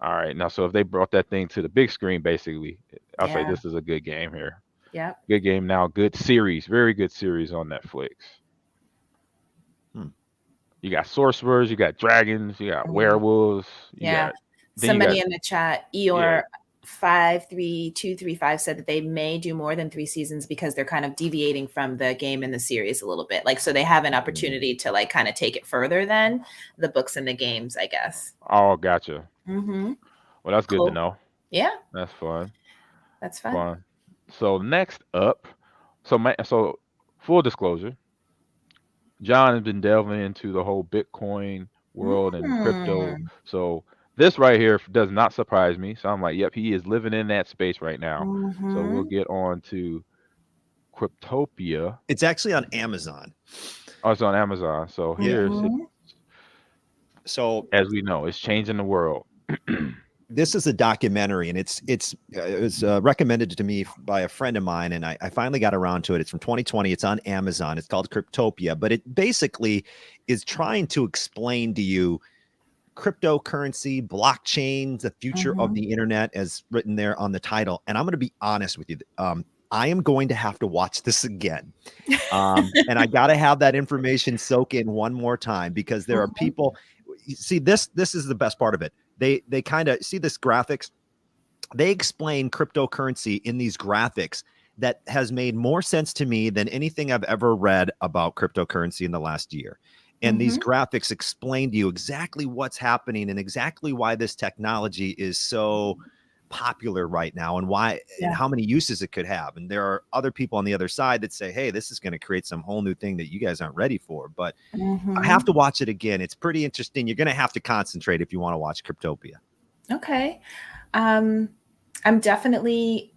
all right, now so if they brought that thing to the big screen, basically, I'll say Yeah. this is a good game here. Yep. Good game now, good series, very good series on Netflix. Hmm. You got sorcerers, you got dragons, you got werewolves, Yeah. then you got Somebody in the chat, yeah. Eeyore 53235 said that they may do more than 3 seasons because they're kind of deviating from the game and the series a little bit. Like, so they have an opportunity to like kind of take it further than the books and the games, I guess. Oh, gotcha. Mm-hmm. Well, that's good to Cool. know. Yeah, That's fun. that's fun. Fun. So next up, so full disclosure, John has been delving into the whole Bitcoin world and crypto. Mm. So this right here does not surprise me. So I'm like, yep, he is living in that space right now. So we'll Mm-hmm. get on to Cryptopia. It's actually on Amazon. Oh, it's on Amazon. So here's Mhm. So as we know, it's changing the world. this is a documentary, and it was recommended to me by a friend of mine, and I finally got around to it. It's from 2020. It's on Amazon. It's called Cryptopia, but it basically is trying to explain to you cryptocurrency, blockchain, the future of the internet, as written there on the title. And I'm going to be honest with you. I am going to have to watch this again. And I got to have that information soak in one more time, because there are people, see, this is the best part of it. They kind of see this graphics. They explain cryptocurrency in these graphics that has made more sense to me than anything I've ever read about cryptocurrency in the last year. And these graphics explain to you exactly what's happening and exactly why this technology is so popular right now, and why and how many uses it could have. And there are other people on the other side that say, hey, this is going to create some whole new thing that you guys aren't ready for. But I have to watch it again. It's pretty interesting. You're going to have to concentrate if you want to watch Cryptopia. Okay. I'm definitely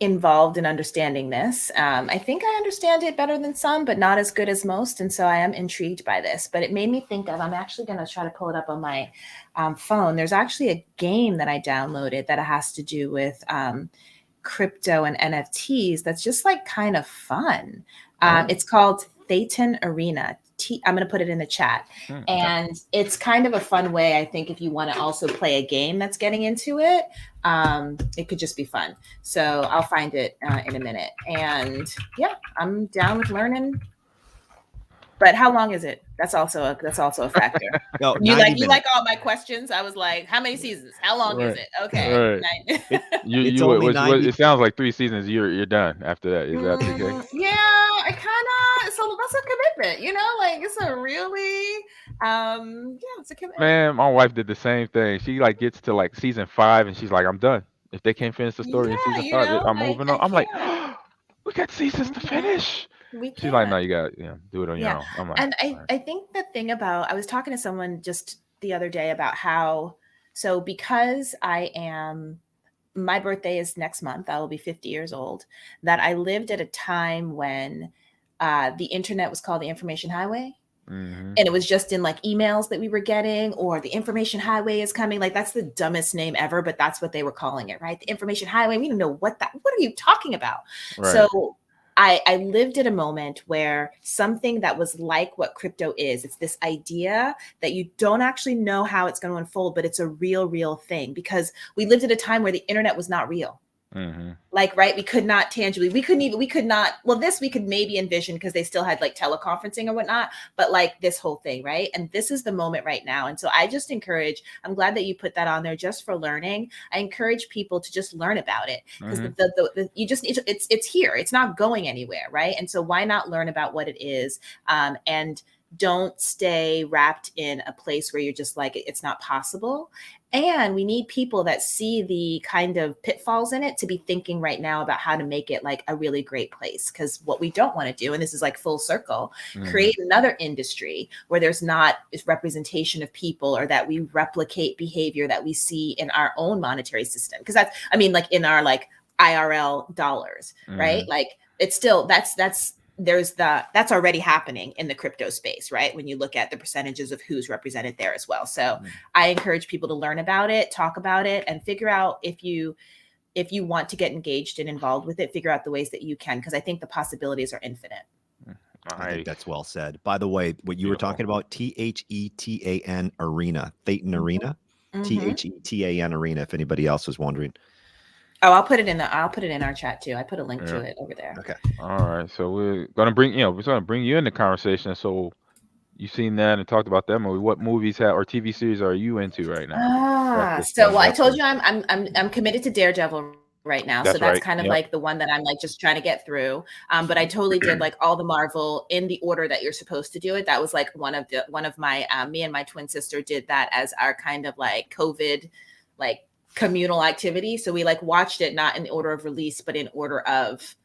involved in understanding this. I think I understand it better than some, but not as good as most. And so I am intrigued by this. But it made me think of, I'm actually going to try to pull it up on my phone. There's actually a game that I downloaded that has to do with crypto and NFTs that's just like kind of fun. It's called Thetan Arena. I'm going to put it in the chat. And it's kind of a fun way, I think, if you want to also play a game that's getting into it. It could just be fun. So I'll find it in a minute. And yeah, I'm down with learning. But how long is it? That's also a factor. No, You 90 like minutes. all my questions? I was like, how many seasons? How long is Right. it? Okay, Right. It, it's You only what 90. it sounds like 3 seasons. You're done after that. Is that the case? Yeah, I kind of. So that's a commitment, Like it's a really, yeah, it's a commitment. Man, my wife did the same thing. She like gets to like season 5 and she's like, I'm done. If they can't finish the story in Yeah, season 5, I'm like moving I on. I'm like, can't. we got seasons We to can't. finish. We She's like, no, can't. you got do it on your Yeah. own. I'm like, And all I think the thing about, I was talking to someone just the other day about how, so because my birthday is next month, I will be 50 years old, that I lived at a time when the internet was called the information highway. right. And it was just in like emails that we were getting, or the information highway is coming. Like that's the dumbest name ever, but that's what they were calling it, right? The information highway. We don't know what are you talking about? Right. So I lived at a moment where something that was like what crypto is, it's this idea that you don't actually know how it's going to unfold, but it's a real thing, because we lived at a time where the internet was not real. Mm-hmm. Like, right, we could not tangibly, we could not, well, this we could maybe envision because they still had like teleconferencing or whatnot, but like this whole thing, right? And this is the moment right now. And so I just encourage, I'm glad that you put that on there just for learning. I encourage people to just learn about it, because Mm-hmm. you just need to, it's here, it's not going anywhere, right? And so why not learn about what it is, and don't stay wrapped in a place where you're just like, it's not possible. And we need people that see the kind of pitfalls in it to be thinking right now about how to make it like a really great place. Because what we don't want to do, and this is like full circle, Mm-hmm. create another industry where there's not this representation of people, or that we replicate behavior that we see in our own monetary system. Because that's, I mean, like in our like IRL dollars, right? Mm-hmm. Like it's still, that's already happening in the crypto space, right? When you look at the percentages of who's represented there as well. So I encourage people to learn about it, talk about it, and figure out if you want to get engaged and involved with it, figure out the ways that you can, because I think the possibilities are infinite. I think Nice. that's well said. By the way, what you were Beautiful. talking about, THETAN Arena, Thetan Arena, Mm-hmm. THETAN Arena, if anybody else was wondering. Oh, I'll put it in our chat too. I put a link to Yeah. it over there. Okay. All right. So we're gonna bring you in the conversation. So you seen that and talked about that movie. What movies or TV series are you into right now? That's just So well, I told Netflix. you I'm committed to Daredevil right now. So that's That's kind right. of like Yep. the one that I'm like just trying to get through. But I totally did like all the Marvel in the order that you're supposed to do it. That was like one of my me and my twin sister did that as our kind of like COVID like communal activity. So we like watched it not in the order of release, but in order of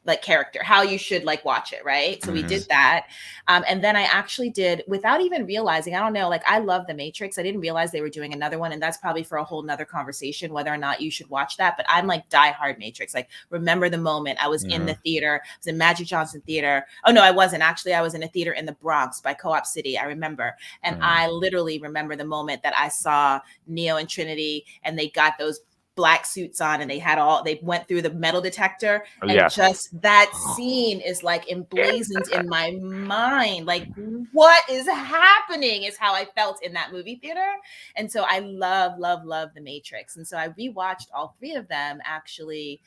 like character, how you should like watch it, right? So we Mm-hmm. did that. And then I actually did, without even realizing, I don't know, like I love the Matrix. I didn't realize they were doing another one, and that's probably for a whole nother conversation whether or not you should watch that. But I'm like diehard Matrix. Like remember the moment I was in the Mm-hmm. theater, I was in Magic Johnson Theater. Oh no, I wasn't actually. I was in a theater in the Bronx by Co-op City, I remember. And Mm-hmm. I literally remember the moment that I saw Neo and Trinity, and they got those black suits on, and they went through the metal detector, and Yes. just that scene is like emblazoned in my mind. Like what is happening is how I felt in that movie theater. And so I love the Matrix. And so I rewatched all three of them actually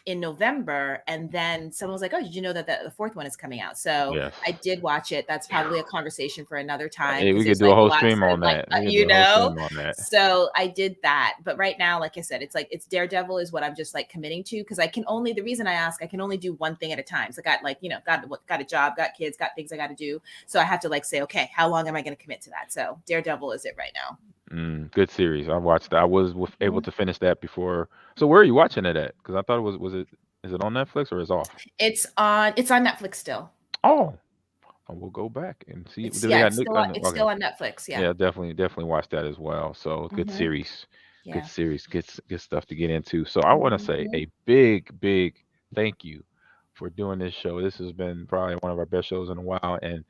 in November, and then someone was like, oh, did you know that the fourth one is coming out? So Yes. I did watch it. That's probably a conversation for another time, Hey, because we could there's do a like whole lots stream of on like that. We could do a whole stream on that. so I did that. But right now, like I said, it's like it's Daredevil is what I'm just like committing to, because the reason I can only do one thing at a time. So I got like, got a job, got kids, got things I got to do. So I have to like say, okay, how long am I going to commit to that? So Daredevil is it right now. Good series. I watched that. I was able to finish that before. So where are you watching it at? Because I thought it was it is it on Netflix or is it off? It's on Netflix still. Oh, I will go back and see. Do they got Nick? It's Okay. still on Netflix. Yeah. Yeah, definitely watch that as well. So good Hmm. series, good Yeah. series, good stuff to get into. So I want to say Hmm. a big thank you for doing this show. This has been probably one of our best shows in a while, and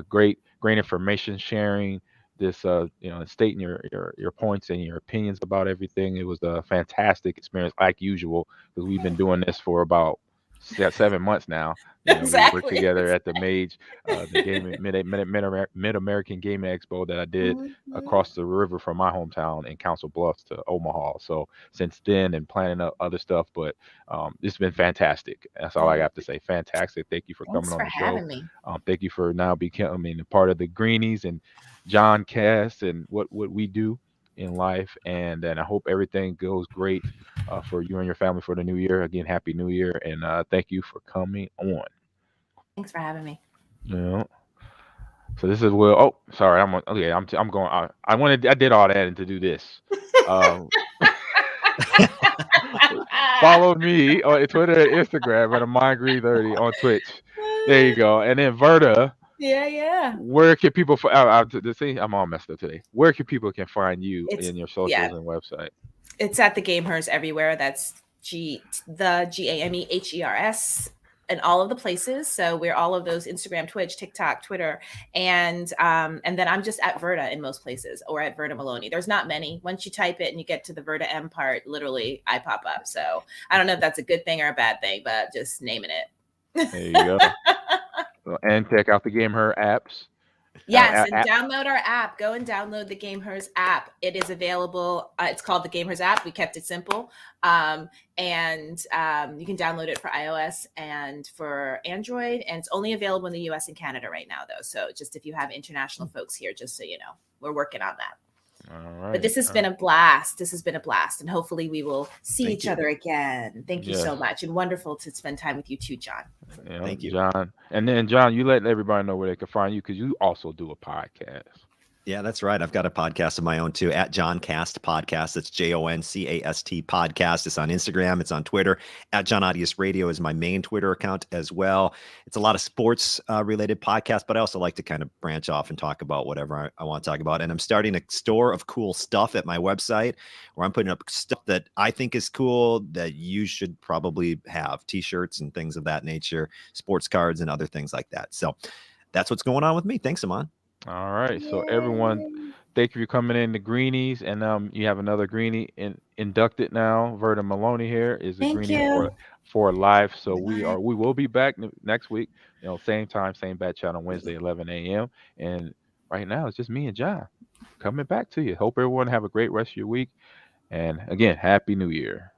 great information sharing. This stating your points and your opinions about everything. It was a fantastic experience, like usual, because we've been doing this for about 7 months now. We worked Exactly. together at the Mage, the gaming Mid American Gaming Expo that I did Mhm. across the river from my hometown in Council Bluffs to Omaha. So since then, and planning other stuff, but it's been fantastic. That's all I Oh, have to say. Fantastic. Thank you for coming thanks on for the show. having me. Thank you for now becoming a part of the Greenies and John Cast and what we do in life. And then I hope everything goes great for you and your family for the new year. Again, happy new year, and thank you for coming on. Thanks for having me. You know, so this is Will. Oh, sorry, okay. I'm going. I did all that and to do this. Um, Follow me on Twitter and Instagram at AmonGreen30 on Twitch. There you go. And then Verta, Yeah, yeah. where can people? See, I'm all messed up today. Where can people can find you It's in your yeah, socials and website? it's at the Gamehers everywhere. That's GAMEHERS in all of the places. So we're all of those: Instagram, Twitch, TikTok, Twitter, and then I'm just at Verta in most places, or at Verta Maloney. There's not many. Once you type it and you get to the Verta M part, literally I pop up. So I don't know if that's a good thing or a bad thing, but just naming it. There you go. And check out the Game Her apps. Yes, and App. download our app. Go and download the Gamehers app. It is available. It's called the Gamehers app. We kept it simple. And you can download it for iOS and for Android. And it's only available in the US and Canada right now, though. So just if you have international folks here, just so you know, we're working on that. All But right. this has been a blast. This has been a blast. And hopefully we will see Thank each you. other again. Thank you Yes. so much. And wonderful to spend time with you too, John. Thank you. John. And then John, you let everybody know where they can find you because you also do a podcast. Yeah, that's right. I've got a podcast of my own too, at John Cast Podcast. That's JONCAST Podcast. It's on Instagram. It's on Twitter. At John Audius Radio is my main Twitter account as well. It's a lot of sports related podcasts, but I also like to kind of branch off and talk about whatever I want to talk about. And I'm starting a store of cool stuff at my website where I'm putting up stuff that I think is cool that you should probably have: t-shirts and things of that nature, sports cards and other things like that. So that's what's going on with me. Thanks, Ahman. All right. So everyone, Yay. thank you for coming in the Greenies. And you have another Greenie inducted now. Verta Maloney here is a Thank Greenie you. for life. So Bye. we will be back next week. Same time, same bat channel, Wednesday, 11 a.m. And right now it's just me and John coming back to you. Hope everyone have a great rest of your week. And again, happy New Year.